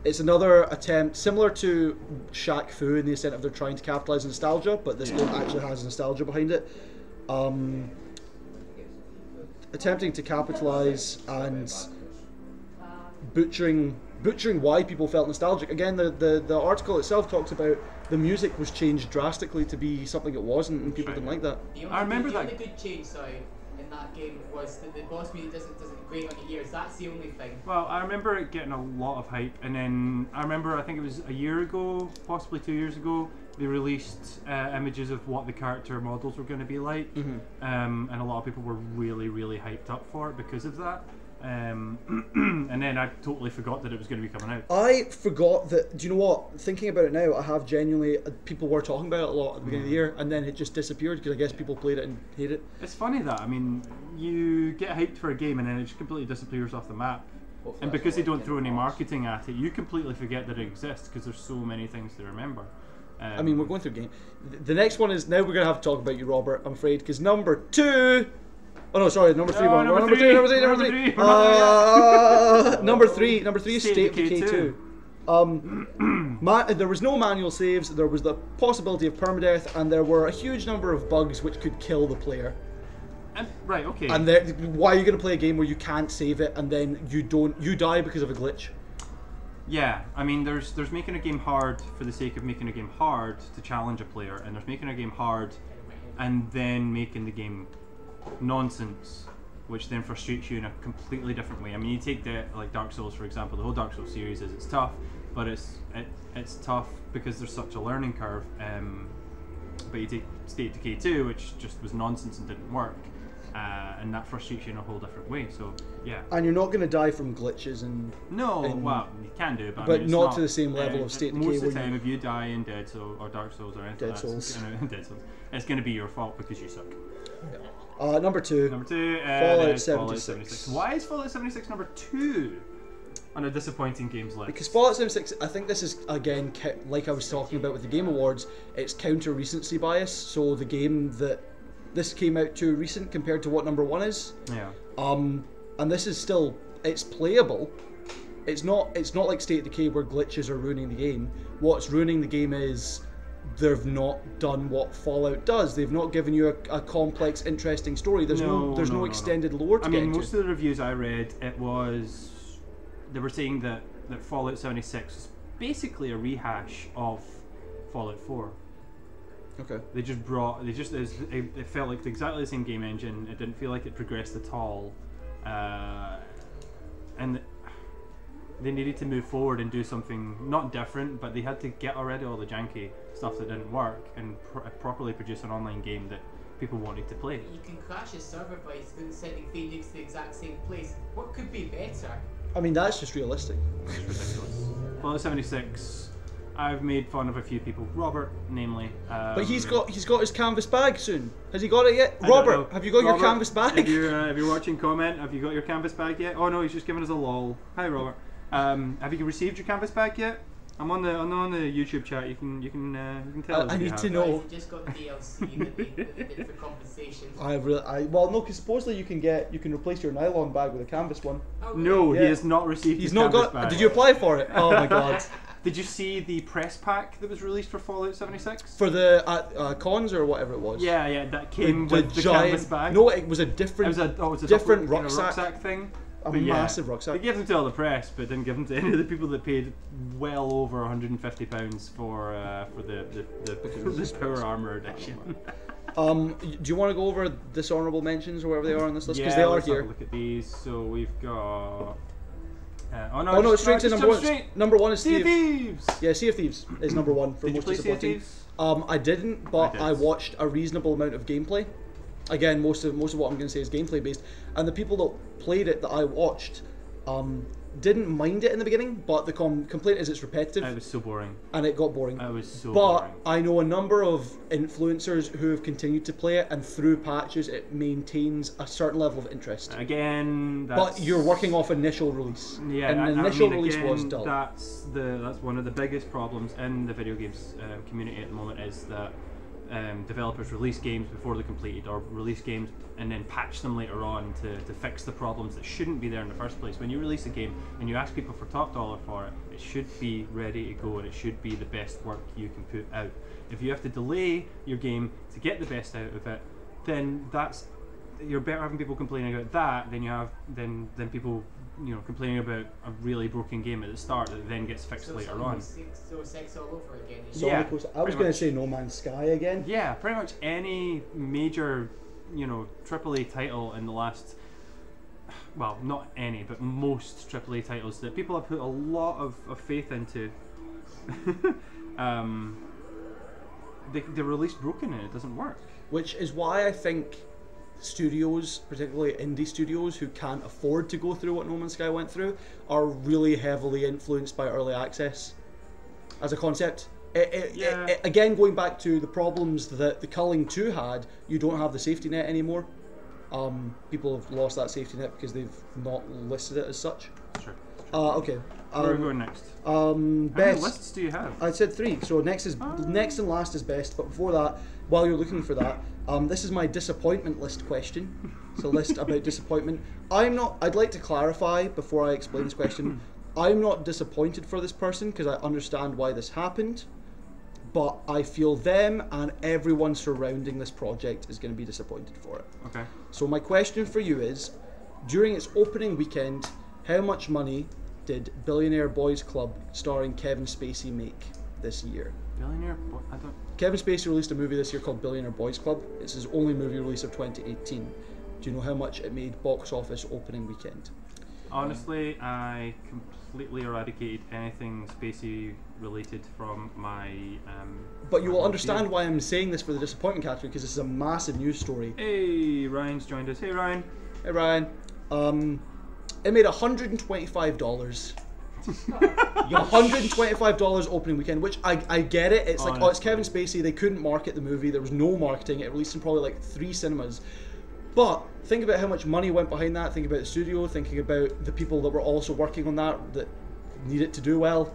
S1: It's another attempt similar to Shaq Fu in the extent of they're trying to capitalize on nostalgia, but this game actually has nostalgia behind it. Attempting to capitalize and butchering why people felt nostalgic. Again, the article itself talks about the music was changed drastically to be something it wasn't, and people didn't like that.
S2: I remember
S5: the
S2: that-
S5: only good change, sorry, in that game was that the boss music doesn't grate on your ears. That's the only thing.
S2: Well, I remember it getting a lot of hype, and then I think it was a year ago, possibly 2 years ago, they released images of what the character models were going to be like, and a lot of people were really, really hyped up for it because of that. And then I totally forgot that it was going to be coming out.
S1: I forgot that. Do you know what? Thinking about it now, I have genuinely. People were talking about it a lot at the beginning of the year, and then it just disappeared because I guess people played it and hated it.
S2: It's funny that, I mean, you get hyped for a game and then it just completely disappears off the map. And because they don't throw any marketing at it, you completely forget that it exists because there's so many things to remember.
S1: I mean, we're going through game. The next one is now we're going to have to talk about you, Robert. I'm afraid because number 2. Oh no, sorry, number 3.
S2: No,
S1: Number
S2: number
S1: 3.
S2: three.
S1: Number 3.
S2: Number
S1: Number 3.
S2: three. We're not
S1: Number 3. Number 3 is State of Decay 2. There was no manual saves. There was the possibility of permadeath, and there were a huge number of bugs which could kill the player.
S2: Right, okay.
S1: And why are you going to play a game where you can't save it and then you die because of a glitch?
S2: Yeah, I mean, there's making a game hard for the sake of making a game hard to challenge a player, and there's making a game hard and then making the game nonsense, which then frustrates you in a completely different way. I mean, you take like Dark Souls for example. The whole Dark Souls series it's tough, but it's tough because there's such a learning curve. But you take State of Decay 2, which just was nonsense and didn't work, and that frustrates you in a whole different way. So yeah.
S1: And you're not going to die from glitches and
S2: No, well, you can do, but I
S1: but
S2: mean, it's
S1: not to the same level of
S2: it-
S1: State of
S2: Most
S1: Decay
S2: of the
S1: where
S2: time, if you die in Dead Souls or Dark Souls or anything,
S1: Dead Souls.
S2: Dead Souls, it's going to be your fault because you suck.
S1: Number 2.
S2: Number 2,
S1: Fallout
S2: there's
S1: 76.
S2: Why is Fallout 76 number 2? on a disappointing games list.
S1: Because Fallout 76, I think this is, again, like I was talking about with the Game Awards, it's counter recency bias. So the game that this came out too recent compared to what number 1 is.
S2: Yeah.
S1: And this is still, it's playable. It's not like State of Decay where glitches are ruining the game. What's ruining the game is they've not done what Fallout does. They've not given you a complex, interesting story. There's no extended lore to get into.
S2: Most of the reviews I read, they were saying that Fallout 76 is basically a rehash of Fallout 4.
S1: Okay.
S2: It felt like exactly the same game engine. It didn't feel like it progressed at all, and they needed to move forward and do something not different, but they had to get rid of all the janky stuff that didn't work and properly produce an online game that people wanted to play.
S5: You can crash a server by sending Phoenix to the exact same place. What could be better?
S1: I mean, that's just realistic.
S2: It's ridiculous. Fallout 76. I've made fun of a few people, Robert, namely.
S1: But he's got his canvas bag soon. Has he got it yet? Robert, have you got your canvas bag?
S2: If you're watching, comment. Have you got your canvas bag yet? Oh no, he's just giving us a lol. Hi, Robert. Have you received your canvas bag yet? I'm on the YouTube chat. You can tell us.
S1: I
S2: if you
S1: need to
S2: have.
S1: know.
S5: You just got the DLC that they did for compensation.
S1: Well, no, because supposedly you can replace your nylon bag with a canvas one.
S5: Oh,
S2: No,
S1: Yeah.
S2: he has not received.
S1: He's
S2: his
S1: not
S2: canvas
S1: got.
S2: bag.
S1: Did you apply for it? Oh my god.
S2: Did you see the press pack that was released for Fallout 76?
S1: For the cons or whatever it was.
S2: Yeah, that came
S1: The
S2: with the
S1: giant
S2: canvas bag.
S1: No, it was a different.
S2: it was a
S1: different
S2: double,
S1: rucksack.
S2: thing.
S1: A
S2: But yeah,
S1: massive rucksack.
S2: They gave them to all the press, but didn't give them to any of the people that paid well over £150 for the Power Armor edition.
S1: Do you want to go over dishonorable mentions or wherever they are on this list? Because they are
S2: let's
S1: here.
S2: Have a look at these. So we've got.
S1: It's straight to number 1. Number 1 is
S2: Sea of Thieves.
S1: Yeah, Sea of Thieves is number 1 for
S2: Did you
S1: most
S2: play Sea of
S1: disappointing.
S2: Thieves?
S1: I didn't, but
S2: I
S1: I
S2: did.
S1: watched a reasonable amount of gameplay. Again, most of what I'm going to say is gameplay based, and the people that played it that I watched didn't mind it in the beginning, but the complaint is it's repetitive.
S2: It was so boring.
S1: And it got boring.
S2: It was so
S1: But
S2: boring.
S1: I know a number of influencers who have continued to play it, and through patches it maintains a certain level of interest.
S2: Again,
S1: But you're working off initial release.
S2: Yeah,
S1: and the initial release was dull.
S2: That's one of the biggest problems in the video games community at the moment is that developers release games before they're completed, or release games and then patch them later on to fix the problems that shouldn't be there in the first place. When you release a game and you ask people for top dollar for it, it should be ready to go and it should be the best work you can put out. If you have to delay your game to get the best out of it, then you're better having people complaining about that than people complaining about a really broken game at the start that then gets fixed later on.
S5: So sex all over again.
S2: Yeah,
S1: I was going to say No Man's Sky again.
S2: Yeah, pretty much any major, AAA title in the last, well, not any, but most AAA titles that people have put a lot of faith into, they released broken and it doesn't work.
S1: Which is why I think studios, particularly indie studios who can't afford to go through what No Man's Sky went through, are really heavily influenced by early access as a concept. Again, going back to the problems that the Culling 2 had, you don't have the safety net anymore. People have lost that safety net because they've not listed it as such.
S2: Sure.
S1: Okay.
S2: Where are we going next?
S1: Best.
S2: How many lists do you have?
S1: I said 3. So next and last is best. But before that, while you're looking for that, this is my disappointment list question. It's a list about disappointment. I'd like to clarify before I explain this question. I'm not disappointed for this person because I understand why this happened, but I feel them and everyone surrounding this project is going to be disappointed for it.
S2: Okay.
S1: So my question for you is, during its opening weekend, how much money did Billionaire Boys Club starring Kevin Spacey make this year? Kevin Spacey released a movie this year called Billionaire Boys Club. It's his only movie release of 2018. Do you know how much it made box office opening weekend?
S2: Honestly, I completely eradicated anything Spacey related from my.
S1: But you will understand why I'm saying this for the disappointment category, because this is a massive news story.
S2: Hey, Ryan's joined us. Hey, Ryan.
S1: Hey, Ryan. It made $125. $125 opening weekend, which I get it. It's like, it's Kevin Spacey. They couldn't market the movie. There was no marketing. It released in probably like 3 cinemas. But think about how much money went behind that. Think about the studio. Thinking about the people that were also working on that need it to do well.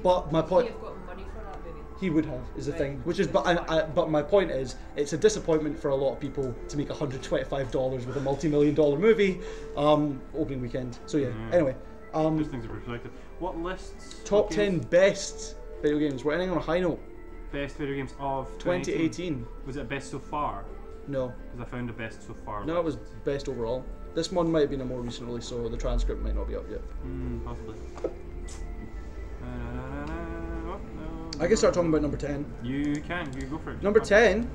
S1: But my point.
S3: You've got money for that, maybe.
S1: He would have is the
S3: Right.
S1: thing, which is but my point is it's a disappointment for a lot of people to make $125 with a multi-million-dollar movie opening weekend. So yeah. Anyway,
S2: Those things are perspective. What lists?
S1: top
S2: what
S1: 10
S2: games-
S1: best video games. We're ending on a high note.
S2: best video games of
S1: 2018.
S2: Was it best so far?
S1: No,
S2: Because I found a best so far.
S1: no, it was
S2: list.
S1: best overall. This one might have been a more recent release, so the transcript might not be up yet.
S2: Possibly.
S1: I can start talking about number 10.
S2: You can. You go for it.
S1: Number 10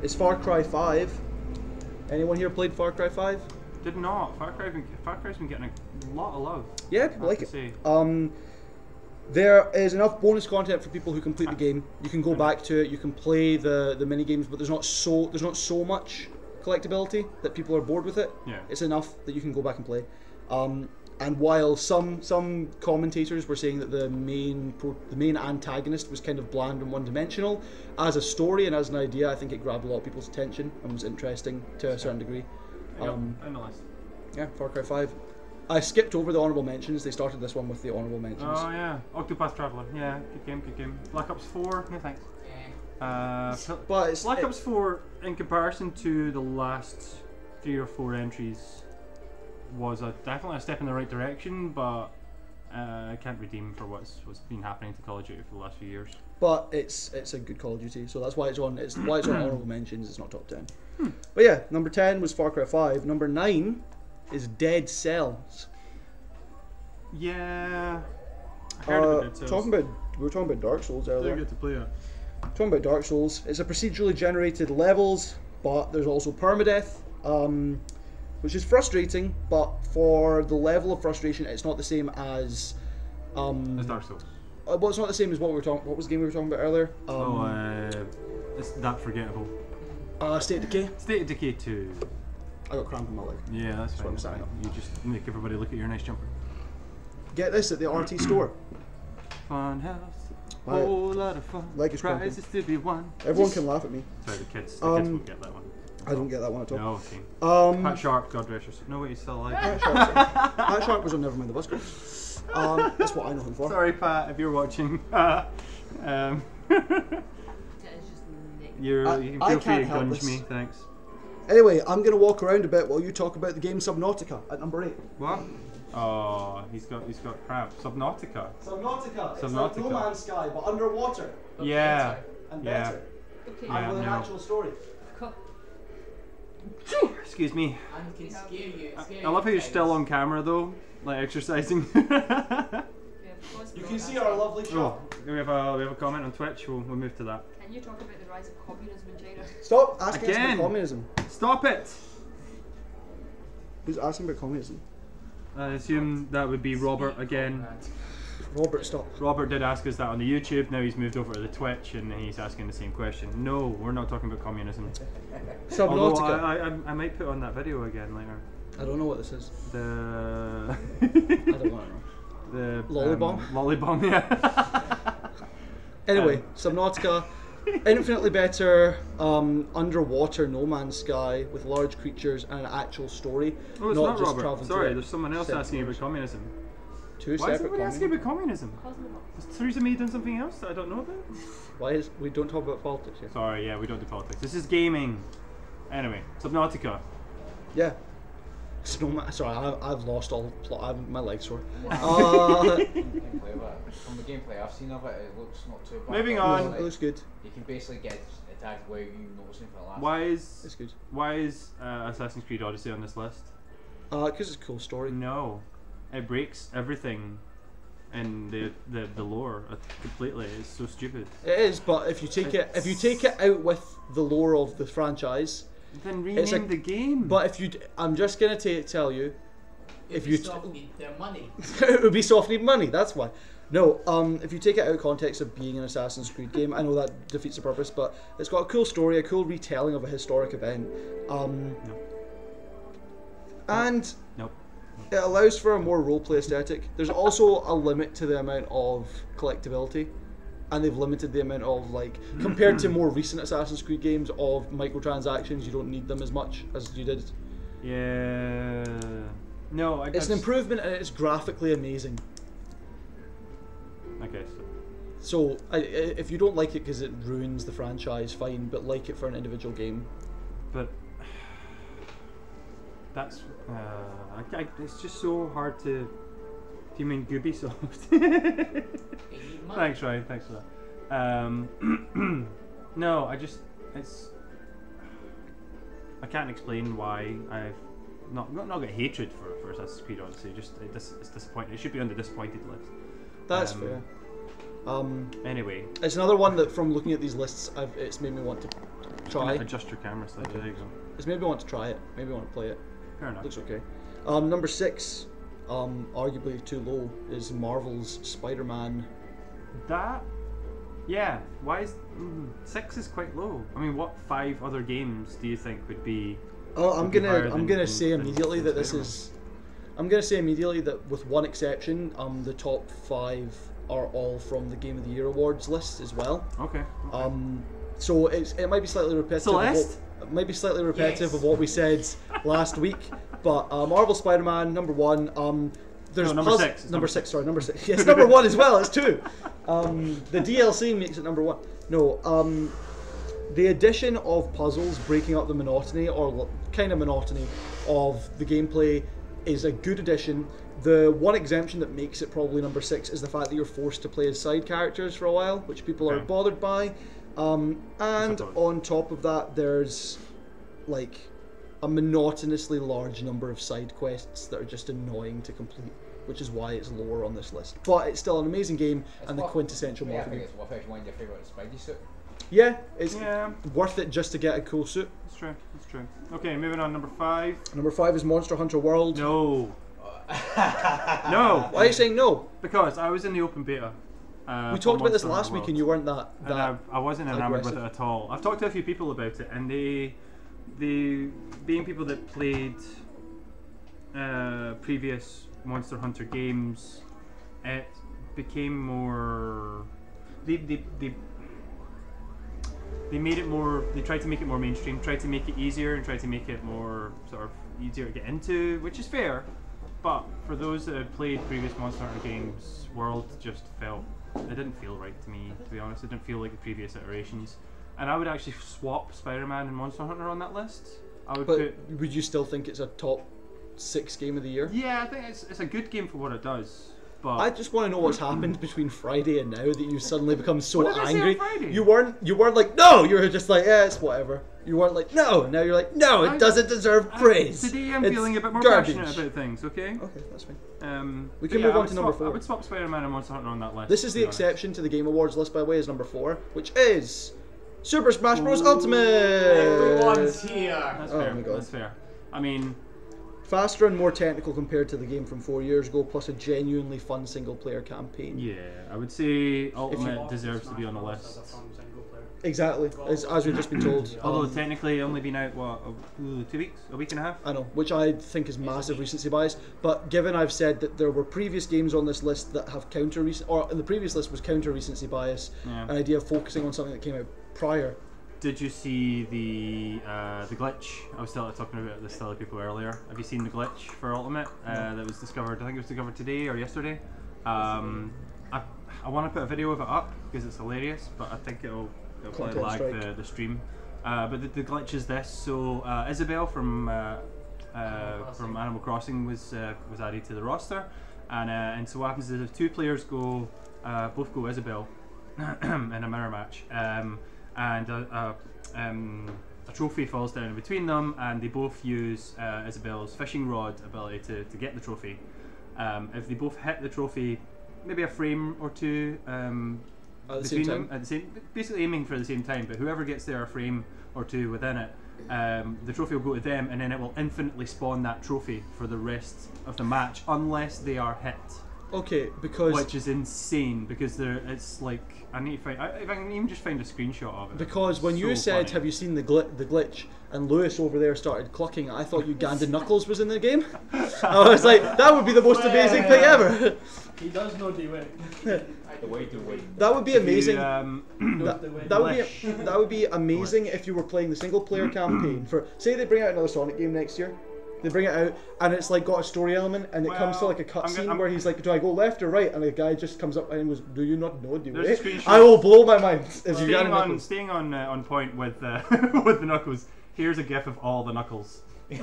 S1: is Far Cry 5. Anyone here played Far Cry 5?
S2: Did not. Far Cry's been getting a lot of love.
S1: Yeah,
S2: I
S1: people
S2: have
S1: like
S2: to
S1: it.
S2: say.
S1: There is enough bonus content for people who complete the game. You can go back to it. You can play the mini games, but there's not so much collectability that people are bored with it.
S2: Yeah.
S1: It's enough that you can go back and play. And while some commentators were saying that the main antagonist was kind of bland and one-dimensional, as a story and as an idea, I think it grabbed a lot of people's attention and was interesting to a certain degree.
S2: On the list.
S1: Yeah, Far Cry 5. I skipped over the honourable mentions. They started this one with the honourable mentions.
S2: Oh yeah, Octopath Traveler. Yeah, good game, good game. Black Ops 4. No thanks.
S1: But it's
S2: Black Ops 4, in comparison to the last 3 or 4 entries, was definitely a step in the right direction, but can't redeem for what's been happening to Call of Duty for the last few years.
S1: But it's a good Call of Duty, so that's why it's on. It's why it's on honourable mentions. It's not top 10. But yeah, number 10 was Far Cry 5. Number 9 is Dead Cells.
S2: Yeah. I heard about Dead Cells.
S1: We were talking about Dark Souls earlier.
S2: Didn't get to play it.
S1: Talking about Dark Souls, it's a procedurally generated levels, but there's also permadeath, which is frustrating. But for the level of frustration, it's not the same as.
S2: It's Dark Souls.
S1: Well, it's not the same as what we were talking. What was the game we were talking about earlier?
S2: It's that forgettable.
S1: State of Decay.
S2: State of Decay 2.
S1: I got cramp in my leg.
S2: Yeah, that's
S1: what
S2: fine.
S1: I'm saying.
S2: You just make everybody look at your nice jumper.
S1: Get this at the RT store.
S2: Fun house.
S1: Buy it.
S2: Whole lot of fun.
S1: Like it's crumping.
S2: Prizes to be won.
S1: Everyone can laugh at me.
S2: Sorry, the kids won't get that one.
S1: I don't get that one at all.
S2: No, okay. Pat Sharp, God rest your soul. No, wait, he's still alive.
S1: Pat Sharp was on Nevermind the Busker. That's what I know him for.
S2: Sorry, Pat, if you're watching.
S3: That is just Nick.
S2: You
S1: I
S2: can feel free
S1: can't
S2: to
S1: help
S2: gunge
S1: this.
S2: me, thanks.
S1: Anyway, I'm going to walk around a bit while you talk about the game Subnautica at number 8.
S2: What? Oh, he's got crap. Subnautica.
S1: Subnautica. It's like
S2: Subnautica.
S1: No Man's Sky, but underwater
S5: But
S2: Yeah.
S1: and
S2: Yeah.
S1: better.
S3: Okay.
S2: Yeah.
S1: And with an
S2: no.
S1: actual story.
S3: Cut.
S2: Excuse me.
S5: And can scare you.
S2: I love how you're still on camera though, like exercising.
S3: Yeah, pause
S1: You
S3: for
S1: can
S3: that.
S1: see our lovely shop.
S2: Oh, we have a comment on Twitch. We'll move to that.
S3: Can you talk about the rise of communism in China?
S1: Stop asking us
S2: Again.
S1: about communism.
S2: Stop it!
S1: Who's asking about communism?
S2: I assume that would be Robert again.
S1: Robert, stop.
S2: Robert did ask us that on the YouTube. Now he's moved over to the Twitch and he's asking the same question. No, we're not talking about communism. Although
S1: Subnautica.
S2: I might put on that video again later.
S1: I don't know what this is.
S2: The
S1: I don't want to know.
S2: the
S1: Lollybomb?
S2: Lollybomb, yeah.
S1: Anyway, Subnautica, infinitely better underwater No Man's Sky with large creatures and an actual story.
S2: Oh, it's not
S1: just
S2: Robert.
S1: traveling
S2: Sorry,
S1: through
S2: there's someone else
S1: separate
S2: asking about
S1: worlds.
S2: communism.
S1: Two
S2: Why is
S1: separate
S2: everybody asking
S1: communism.
S2: about communism?
S3: Cosmonaut.
S2: Has Theresa May done something else that I don't know about?
S1: Why is we don't talk about politics here?
S2: Sorry, yeah, we don't do politics. This is gaming. Anyway, Subnautica.
S1: Yeah. Sorry, I've lost all plot. My legs sore.
S4: Gameplay of it. From the gameplay I've seen of it, it looks not too bad.
S2: Moving
S4: It's
S2: on.
S4: like
S1: It looks good.
S4: You can basically get attacked without you noticing for the last.
S1: It's good.
S2: Why is Assassin's Creed Odyssey on this list?
S1: Because it's a cool story.
S2: No, it breaks everything in the lore completely. It's so stupid.
S1: It is, but if you take it out with the lore of the franchise,
S2: Then
S1: It's
S2: rename
S1: a-
S2: the game.
S1: but if you, I'm just gonna tell you, if you,
S5: Ubisoft need their money.
S1: Ubisoft need money. That's why. No, if you take it out of context of being an Assassin's Creed game, I know that defeats the purpose, but it's got a cool story, a cool retelling of a historic event, and
S2: Nope.
S1: it allows for a more roleplay aesthetic. There's also a limit to the amount of collectability, and they've limited the amount of, like, compared to more recent Assassin's Creed games of microtransactions, you don't need them as much as you did.
S2: Yeah. No,
S1: It's an improvement and it's graphically amazing.
S2: I guess so.
S1: So, if you don't like it because it ruins the franchise, fine, but like it for an individual game.
S2: But that's it's just so hard to. Do you mean Ubisoft? Thanks, Ryan. Thanks for that. No, I can't explain why I've not got hatred for Assassin's Creed Odyssey. Just it's disappointing. It should be on the disappointed list.
S1: That's fair.
S2: Anyway,
S1: it's another one that, from looking at these lists, it's made me want to try.
S2: Adjust your camera slightly. There you go.
S1: It's made me want to try it. Maybe want to play it.
S2: Fair enough.
S1: Looks okay. Number 6, arguably too low, is Marvel's Spider-Man.
S2: That, yeah. Why is 6 is quite low? I mean, what 5 other games do you think would be?
S1: Oh, I'm gonna say
S2: than
S1: immediately that this
S2: Spider-Man?
S1: is. I'm gonna say immediately that, with one exception, the top 5 are all from the Game of the Year awards list as well.
S2: Okay.
S1: So it might be slightly repetitive.
S2: Celeste?
S1: It might be slightly repetitive
S5: Yes.
S1: of what we said last week, but Marvel Spider-Man number 1. There's
S2: No, number 6.
S1: Number 6. Sorry, number 6. Yes, number 1 as well. It's 2. The DLC makes it number 1. No. The addition of puzzles breaking up the monotony, or kind of monotony, of the gameplay is a good addition. The one exemption that makes it probably number 6 is the fact that you're forced to play as side characters for a while, which people are
S2: Okay.
S1: bothered by. And
S2: suppose.
S1: on top of that, there's like a monotonously large number of side quests that are just annoying to complete, which is why it's lower on this list. But it's still an amazing game and the quintessential
S4: Yeah, I
S1: Marvel
S4: think
S1: game.
S4: it's worth it if you want your favourite Spidey suit.
S1: Yeah, it's
S2: Yeah.
S1: worth it just to get a cool suit.
S2: That's true. That's true. Okay, moving on. Number 5.
S1: Number 5 is Monster Hunter World.
S2: No. No.
S1: Why are you saying no?
S2: Because I was in the open beta.
S1: We talked about this last week and you weren't that.
S2: And I wasn't enamored with it
S1: aggressive.
S2: at all. I've talked to a few people about it, and they being people that played previous Monster Hunter games, it became more. They made it more. They tried to make it more mainstream. Tried to make it easier and tried to make it more sort of easier to get into, which is fair. But for those that had played previous Monster Hunter games, World just felt. It didn't feel right to me, to be honest. It didn't feel like the previous iterations. And I would actually swap Spider-Man and Monster Hunter on that list. I would
S1: But
S2: put.
S1: would you still think it's a top 6 game of the year?
S2: Yeah, I think it's a good game for what it does. But
S1: I just want to know what's happened between Friday and now that you've suddenly become so
S2: What did I say on
S1: angry.
S2: Friday?
S1: You weren't like no. You were just like yeah, it's whatever. You weren't like no. Now you're like no. It doesn't deserve praise.
S2: Today I'm
S1: It's
S2: feeling a bit more
S1: garbage.
S2: passionate about things. Okay.
S1: Okay, that's fine. We
S2: but
S1: can
S2: yeah,
S1: move
S2: I
S1: on
S2: would
S1: to number
S2: swap-
S1: 4.
S2: I would swap Spider-Man and Monster Hunter on that list.
S1: This is
S2: to
S1: the
S2: be honest.
S1: exception to the Game Awards list, by the way, is number 4, which is Super Smash Bros.
S2: Ooh.
S1: Ultimate.
S5: Everyone's here.
S2: That's
S1: Oh
S2: fair.
S1: my God.
S2: That's fair. I mean,
S1: Faster and more technical compared to the game from 4 years ago, plus a genuinely fun single-player campaign.
S2: yeah, I would say Ultimate deserves to be on the
S6: Smash
S2: list.
S6: Bros. as a fun single player.
S1: Exactly, as we've just been told.
S2: Although technically only been out 2 weeks, a week and a half.
S1: I know, which I think is massive recency bias. But given I've said that there were previous games on this list that have counter or in the previous list was counter recency bias,
S2: Yeah.
S1: an idea of focusing on something that came out prior.
S2: Did you see the glitch? I was still talking about this to other people earlier. Have you seen the glitch for Ultimate that was discovered? I think it was discovered today or yesterday. I want to put a video of it up because it's hilarious, but I think it'll probably
S1: Content
S2: lag
S1: strike.
S2: the stream. But the glitch is this. So Isabelle from Animal Crossing was added to the roster, and so what happens is if 2 players both go Isabelle in a mirror match. And a trophy falls down in between them, and they both use Isabelle's fishing rod ability to get the trophy. If they both hit the trophy, maybe a frame or two
S1: At the
S2: between
S1: same
S2: them,
S1: time.
S2: basically aiming for the same time, but whoever gets there a frame or two within it, the trophy will go to them, and then it will infinitely spawn that trophy for the rest of the match, unless they are hit.
S1: Okay, because
S2: which is insane because it's like I need to find if I can even just find a screenshot of it.
S1: because when you
S2: So
S1: said,
S2: funny.
S1: "Have you seen the glitch?" and Lewis over there started clucking, I thought Ugandan Knuckles was in the game. I was like, that would be the most amazing thing ever.
S6: He does know the way.
S4: The way to win.
S1: That would be amazing.
S6: Knows the way.
S1: That would be amazing if you were playing the single player campaign for, say they bring out another Sonic game next year. They bring it out and it's like got a story element and it comes to like a cutscene where he's like, do I go left or right? And the guy just comes up and goes, do you not know the way? I will blow my mind.
S2: Staying on point with with the Knuckles. Here's a gif of all the Knuckles. It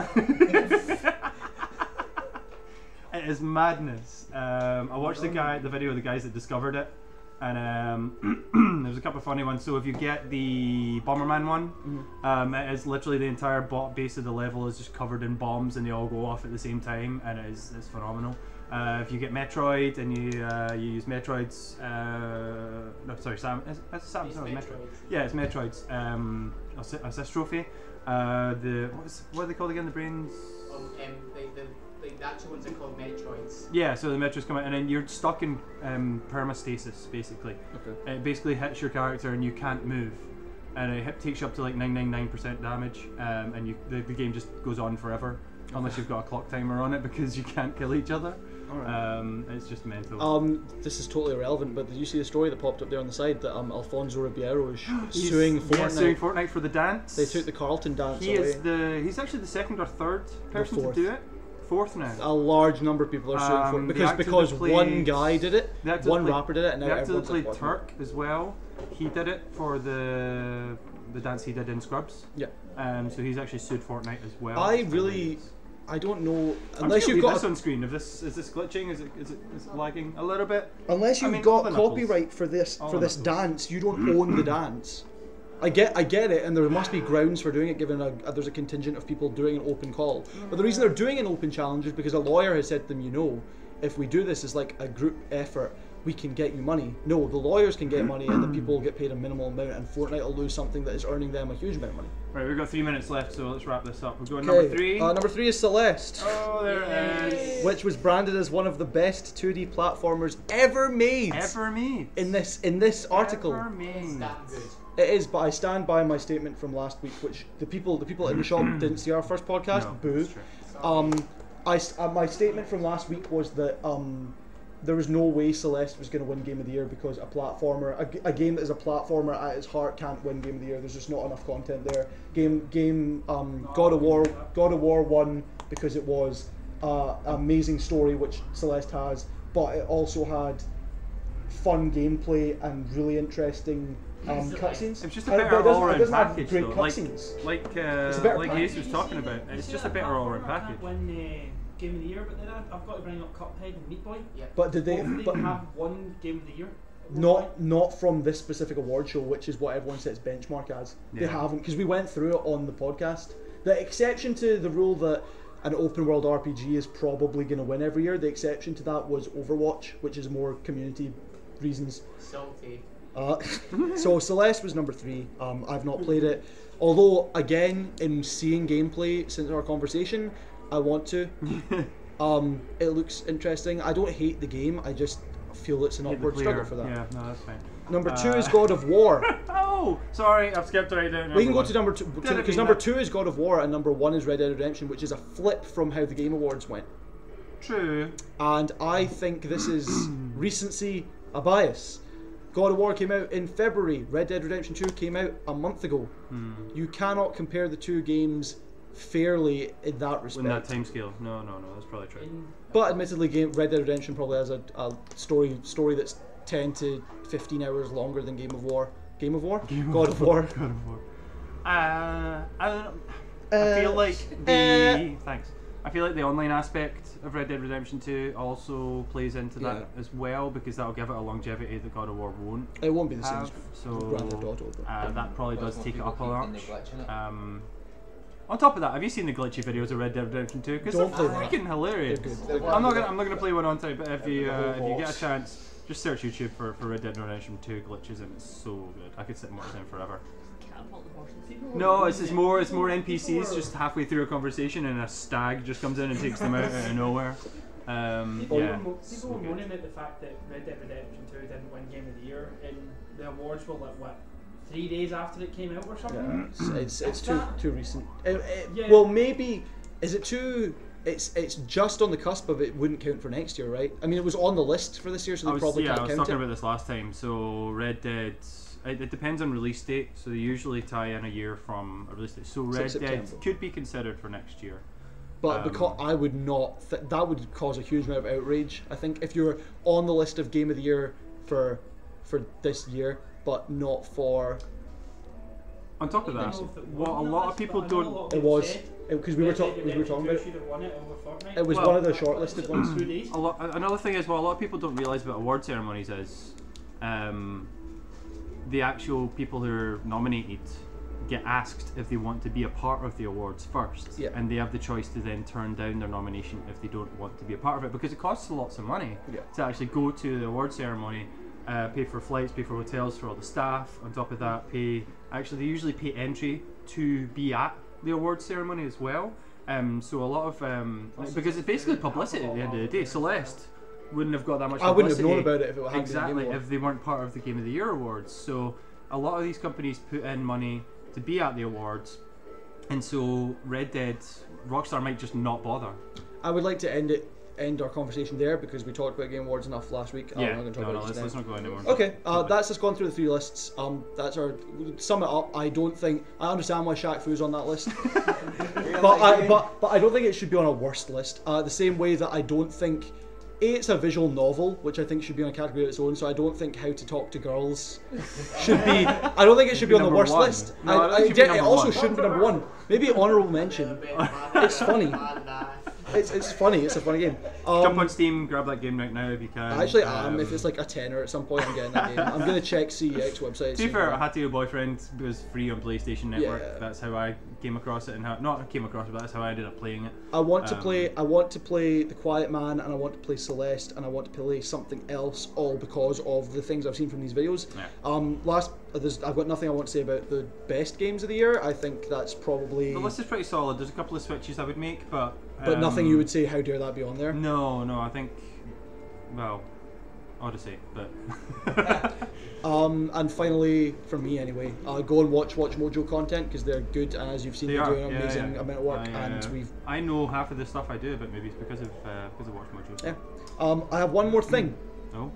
S2: is madness. I watched the video of the guys that discovered it, and there was a couple of funny ones. So if you get the Bomberman one, it is literally the entire base of the level is just covered in bombs, and they all go off at the same time, and it's phenomenal. If you get Metroid and you use Metroid's, no, sorry, Sam. Is Sam? No, it's Metroid. Yeah, it's Metroid's assist trophy. What are they called again? The brains.
S5: The actual ones are called Metroids.
S2: Yeah, so the Metroids come out, and then you're stuck in permastasis, basically. Okay. It basically hits your character, and you can't move, and it takes you up to like 999% damage, and the game just goes on forever, unless you've got a clock timer on it because you can't kill each other. Right. It's just mental.
S1: This is totally irrelevant, but did you see the story that popped up there on the side that Alfonso Ribeiro is suing Fortnite?
S2: Yeah, suing Fortnite for the dance.
S1: They took the Carlton dance away.
S2: He's actually the second or third person to do it. Fourth now.
S1: A large number of people are suing Fortnite because one guy did it, one rapper did it, and now everyone's
S2: played Turk as well. He did it for the dance he did in Scrubs.
S1: Yeah.
S2: So he's actually sued Fortnite as well.
S1: I don't know
S2: unless you've got this on screen. If is this glitching? Is it lagging a little bit?
S1: Unless you've got copyright for this dance, you don't own the dance. I get it, and there must be grounds for doing it, given there's a contingent of people doing an open call. But the reason they're doing an open challenge is because a lawyer has said to them, if we do this as like a group effort, we can get you money. No, the lawyers can get money, and the people will get paid a minimal amount, and Fortnite will lose something that is earning them a huge amount of money.
S2: Right, we've got 3 minutes left, so let's wrap this up. We're going number 3.
S1: Number 3 is Celeste.
S2: Oh, there it is.
S1: Which was branded as one of the best 2D platformers ever made. In this article.
S5: It's that good.
S1: It is, but I stand by my statement from last week, which the people in the shop didn't see our first podcast. No, boo. My statement from last week was that there was no way Celeste was going to win Game of the Year because a platformer, a game that is a platformer at its heart, can't win Game of the Year. There's just not enough content there. God of War won because it was an amazing story, which Celeste has, but it also had fun gameplay and really interesting cutscenes.
S2: It's just a better all-round package, though. Like Ace was talking about. It's just a better all-round package.
S6: Game of the Year, but then I've got to bring up Cuphead and Meat Boy.
S5: Yeah.
S1: But did they
S6: have one Game of the Year?
S1: Not from this specific award show, which is what everyone sets benchmark as. Yeah. They haven't, because we went through it on the podcast. The exception to the rule that an open world RPG is probably going to win every year, the exception to that was Overwatch, which is more community reasons.
S5: Salty.
S1: So Celeste was number 3. I've not played it, although again, in seeing gameplay since our conversation, I want to. It looks interesting. I don't hate the game, I just feel it's an upward struggle for that.
S2: Yeah, no, that's fine.
S1: Number 2 is God of War.
S2: Oh, sorry, I've skipped right down.
S1: We can go to number 2, because number 2 is God of War and number 1 is Red Dead Redemption, which is a flip from how the Game Awards went.
S2: True.
S1: And I think this is recency, a bias. God of War came out in February, Red Dead Redemption 2 came out a month ago. You cannot compare the two games fairly in that respect.
S2: In that time scale. No, that's probably true.
S1: But admittedly, Red Dead Redemption probably has a story that's 10 to 15 hours longer than God of War.
S2: God of War. I feel like thanks. I feel like the online aspect of Red Dead Redemption 2 also plays into that as well, because that'll give it a longevity that God of War won't.
S1: It won't be the same as
S2: so
S1: Grand Theft Auto.
S2: That probably does take it up a notch. On top of that, have you seen the glitchy videos of Red Dead Redemption 2? Because they're freaking hilarious. I'm not gonna play one on time, but if you get a chance, just search YouTube for Red Dead Redemption 2 glitches, and it's so good. I could sit and watch them forever. No, it's more NPCs just halfway through a conversation, and a stag just comes in and takes them out of nowhere.
S6: People
S2: Yeah.
S6: were
S2: so
S6: people were
S2: good.
S6: moaning at the fact that Red Dead Redemption 2 didn't win Game of the Year, and the awards were like what, 3 days after it came out or something.
S1: Yeah, it's
S6: Is
S1: too
S6: that-
S1: too recent.
S6: Yeah.
S1: Well, maybe is it too? It's just on the cusp of it. Wouldn't count for next year, right? I mean, it was on the list for this year, so they probably
S2: I
S1: can't
S2: was
S1: count
S2: talking
S1: it.
S2: about this last time. So Red Dead, it depends on release date. So they usually tie in a year from a release date. So Red Dead
S1: September.
S2: could be considered for next year.
S1: But because I would not, that would cause a huge amount of outrage. I think if you're on the list of Game of the Year for this year, but not for,
S2: On top of
S6: I
S2: that,
S6: don't know if it
S2: what a
S6: won that
S2: lot of
S6: list,
S2: people
S6: but I know a
S2: don't.
S6: lot of
S1: it
S6: people
S1: was
S6: said
S1: because we were
S6: Red Dead
S1: talking
S6: Redemption
S1: about
S6: 2
S1: it.
S6: should have won it over Fortnite.
S1: It was
S2: Well-
S1: one of the shortlisted ones.
S6: 2 days.
S2: Another thing is, what a lot of people don't realise about award ceremonies is the actual people who are nominated get asked if they want to be a part of the awards first,
S1: Yeah.
S2: and they have the choice to then turn down their nomination if they don't want to be a part of it, because it costs lots of money
S1: Yeah.
S2: to actually go to the award ceremony, pay for flights, pay for hotels for all the staff. On top of that, they usually pay entry to be at the award ceremony as well. So a lot of because it's basically publicity at the end of the day. Celeste wouldn't have got that much
S1: I wouldn't have
S2: publicity
S1: known about it if it hadn't
S2: exactly
S1: been a Game
S2: if they weren't part of the Game of the Year awards. So a lot of these companies put in money to be at the awards, and so Red Dead, Rockstar might just not bother.
S1: I would like to end our conversation there because we talked about Game Awards enough last week. I'm not going to talk about it
S2: let's
S1: just
S2: not go anymore.
S1: now. Okay, that's us gone through the 3 lists. That's our sum it up. I understand why Shaq Fu's on that list, but I don't think it should be on a worst list. The same way that I don't think it's a visual novel, which I think should be on a category of its own. So I don't think How to Talk to Girls should be. I don't think it should be on the
S2: number
S1: worst
S2: one.
S1: list.
S2: No, I think it should be
S1: it
S2: number
S1: also
S2: one.
S1: shouldn't be number 1. Maybe honourable mention. It's funny. It's funny. It's a funny game.
S2: Jump on Steam, grab that game right now if you can.
S1: I actually am. If it's like a tenner at some point, I'm getting that game. I'm gonna check CEX website.
S2: to be fair, I had to. Your Boyfriend was free on PlayStation Network.
S1: Yeah.
S2: That's how I came across it, and not came across it, but that's how I ended up playing it.
S1: I want to play. I want to play The Quiet Man, and I want to play Celeste, and I want to play something else, all because of the things I've seen from these videos.
S2: Yeah.
S1: I've got nothing I want to say about the best games of the year. I think that's probably.
S2: The list is pretty solid. There's a couple of switches I would make, but
S1: nothing you would say. How dare that be on there?
S2: No, I think. Well, Odyssey, but.
S1: And finally, for me anyway, go and watch Mojo content because they're good, and as you've seen, they're doing an amazing amount of work.
S2: I know half of the stuff I do, but maybe it's because of Watch Mojo.
S1: Yeah. I have one more thing.
S2: Oh.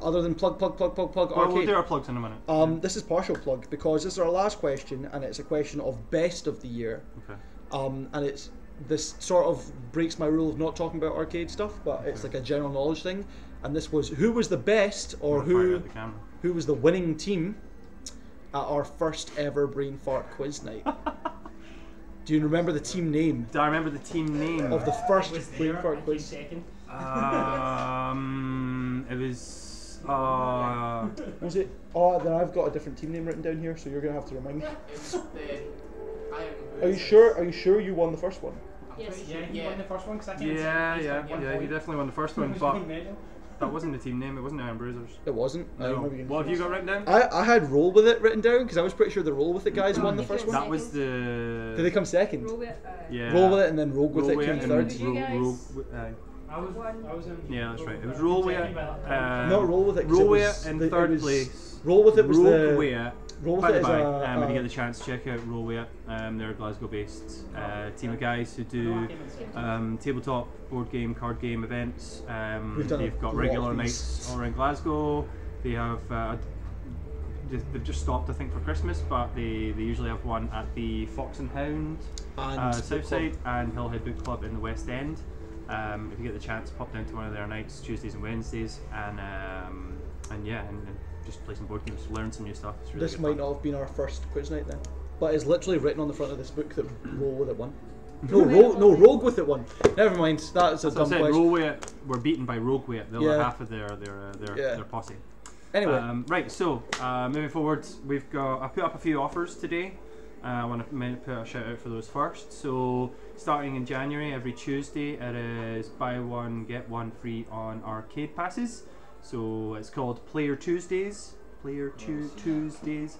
S1: Other than plug
S2: Well,
S1: R-CADE.
S2: we'll do our plugs in a minute.
S1: This is partial plug because this is our last question, and it's a question of best of the year.
S2: Okay.
S1: And it's this sort of breaks my rule of not talking about arcade stuff, but it's like a general knowledge thing. And this was who was the best, or who was the winning team at our first ever Brain Fart Quiz Night. Do you remember the team name?
S2: Do I remember the team name
S1: Of the first
S6: was
S1: Brain
S6: there,
S1: Fart
S6: I came
S1: Quiz.
S6: second.
S2: It was.
S1: Was it? Oh, then I've got a different team name written down here, so you're gonna have to remind me.
S5: It's the
S1: Are you sure? Are you sure you won the first one?
S3: Yes.
S6: Yeah, you won the first one because I came
S2: Yeah,
S6: second.
S2: you definitely won the first one, but that wasn't the team name. It wasn't Iron Bruisers.
S1: It wasn't. I
S2: No.
S1: remember getting
S2: What have you got written down?
S1: I had Roll With It written down because I was pretty sure the Roll With It guys won the first one.
S2: That was the.
S1: Did they come second?
S3: Roll it.
S2: Yeah.
S1: Roll With It and then Rogue With
S2: Roll
S1: It came
S2: and
S1: third.
S3: Did you guys-
S6: I was in.
S2: Yeah, that's right. It was Roll With It.
S1: Not Roll With It. 'cause
S2: Roll
S1: it
S2: With
S1: was-
S2: It in
S1: it
S2: third
S1: was-
S2: place.
S1: Roll With It was
S2: Rogue
S1: the.
S2: With It.
S1: Roll With
S2: By
S1: It
S2: the
S1: is
S2: by,
S1: a.
S2: when you get the chance, check out Roll With It. They're a Glasgow-based team of guys who do tabletop, board game, card game events.
S1: We've done
S2: They've
S1: a
S2: got
S1: lot
S2: regular
S1: of these.
S2: nights all around Glasgow. They have they've just stopped, I think, for Christmas, but they usually have one at the Fox and Hound
S1: And
S2: Southside and Hillhead Book Club in the West End. If you get the chance, pop down to one of their nights, Tuesdays and Wednesdays, and just play some board games, learn some new stuff. It's really
S1: This
S2: good
S1: might
S2: fun.
S1: not have been our first quiz night then, but it's literally written on the front of this book that Roll With It won. No, Rogue With It won. Never mind. That's a
S2: So I
S1: dumb
S2: said
S1: question.
S2: Roll With It were beaten by Rogue With It. They were
S1: Yeah.
S2: half of their posse.
S1: Anyway,
S2: Right, so moving forward, I put up a few offers today. I want to put a shout out for those first. So starting in January, every Tuesday, it is buy one get one free on arcade passes. So it's called Player Tuesdays. Tuesdays.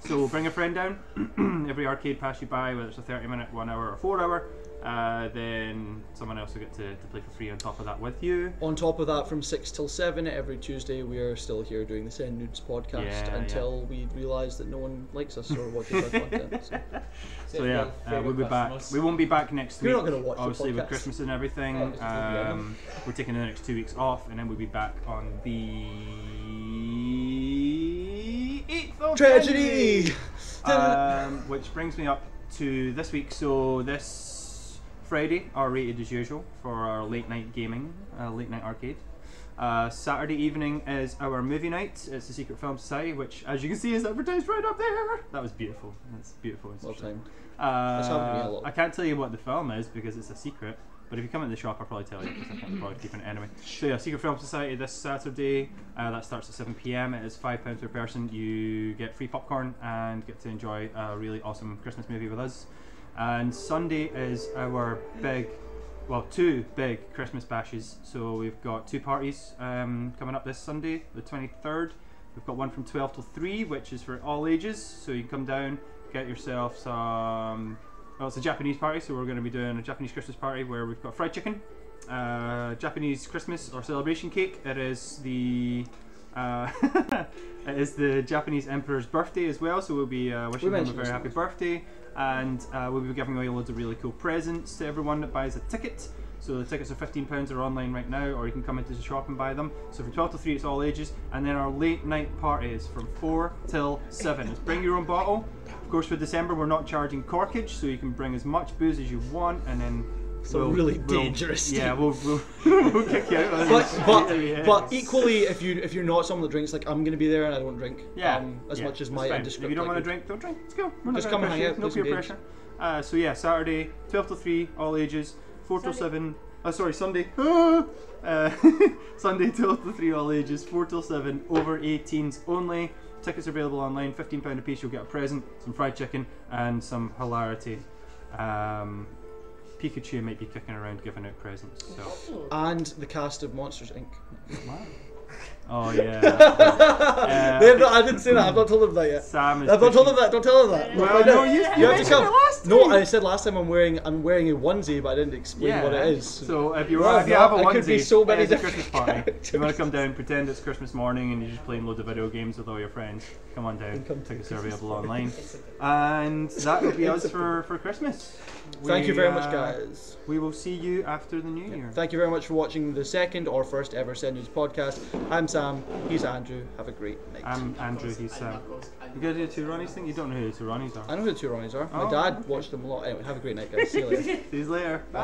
S2: So bring a friend down. Every arcade pass you buy, whether it's a 30-minute, 1 hour, or 4 hour, then someone else will get to play for free on top of that with you.
S1: On top of that, from 6 till 7 every Tuesday, we are still here doing the Send Nudes podcast until we realise that no one likes us or watches our content.
S2: So yeah, we'll be back. We won't be back next week.
S1: You're not going to watch
S2: obviously
S1: the
S2: with
S1: podcast.
S2: Christmas and everything. We're taking the next 2 weeks off, and then we'll be back on the 8th of
S1: Tragedy!
S2: January. Which brings me up to this week. So this Friday, R-rated as usual for our late night gaming, late night arcade. Saturday evening is our movie night. It's the Secret Film Society, which, as you can see, is advertised right up there. That was beautiful. That's beautiful.
S1: Well timed. That's happened to me a lot.
S2: I can't tell you what the film is because it's a secret. But if you come into the shop, I'll probably tell you because I can't probably keep it anyway. So yeah, Secret Film Society this Saturday. That starts at 7 PM. It is £5 per person. You get free popcorn and get to enjoy a really awesome Christmas movie with us. And Sunday is our two big Christmas bashes. So we've got 2 parties coming up this Sunday, the 23rd. We've got one from 12 till 3, which is for all ages. So you can come down, get yourself some. Well, it's a Japanese party, so we're going to be doing a Japanese Christmas party where we've got fried chicken, Japanese Christmas or celebration cake. It is the Japanese Emperor's birthday as well, so we'll be wishing him a very happy birthday, and we'll be giving away loads of really cool presents to everyone that buys a ticket. So the tickets are £15, they're online right now, or you can come into the shop and buy them. So from 12 to 3 it's all ages, and then our late night party is from 4 till 7. It's bring your own bottle. Of course, for December we're not charging corkage, so you can bring as much booze as you want, and then
S1: We'll dangerous.
S2: Yeah, we'll kick you out.
S1: But equally, if you're not someone that drinks, like I'm going to be there and I don't drink. As much as my industry.
S2: If you don't want to drink, don't drink. Let's go.
S1: Just come and hang out.
S2: No peer pressure. So yeah, Saturday 12 till 3, all ages. 4 till 7. Sunday. Sunday 12 till 3, all ages. 4 till 7, over 18s only. Tickets are available online, £15 a piece. You'll get a present, some fried chicken, and some hilarity. Pikachu might be kicking around giving out presents. So.
S1: And the cast of Monsters Inc.
S2: Wow. Oh yeah.
S1: I didn't say that. I've not told them that yet.
S2: Sam is
S1: I've not told them that. Don't tell them that.
S2: Well, no, you have to come.
S1: No, I said last time I'm wearing a onesie, but I didn't explain what it is.
S2: So if you have a onesie,
S1: could be so many
S2: it's a
S1: different
S2: Christmas party. You want to come down, pretend it's Christmas morning, and you're just playing loads of video games with all your friends. Come on down. Tickets are available online, and that will be us for Christmas.
S1: Thank you very much, guys.
S2: We will see you after the new year.
S1: Thank you very much for watching the second or first ever Send News podcast. I'm Sam. He's Andrew. Have a great night.
S2: I'm Andrew. He's Sam. You got to do the 2 Ronnies thing? You don't know who the 2 Ronnies are.
S1: I know who the 2 Ronnies are. My dad watched them a lot. Anyway, have a great night, guys. See you later.
S2: See you later.
S1: Bye.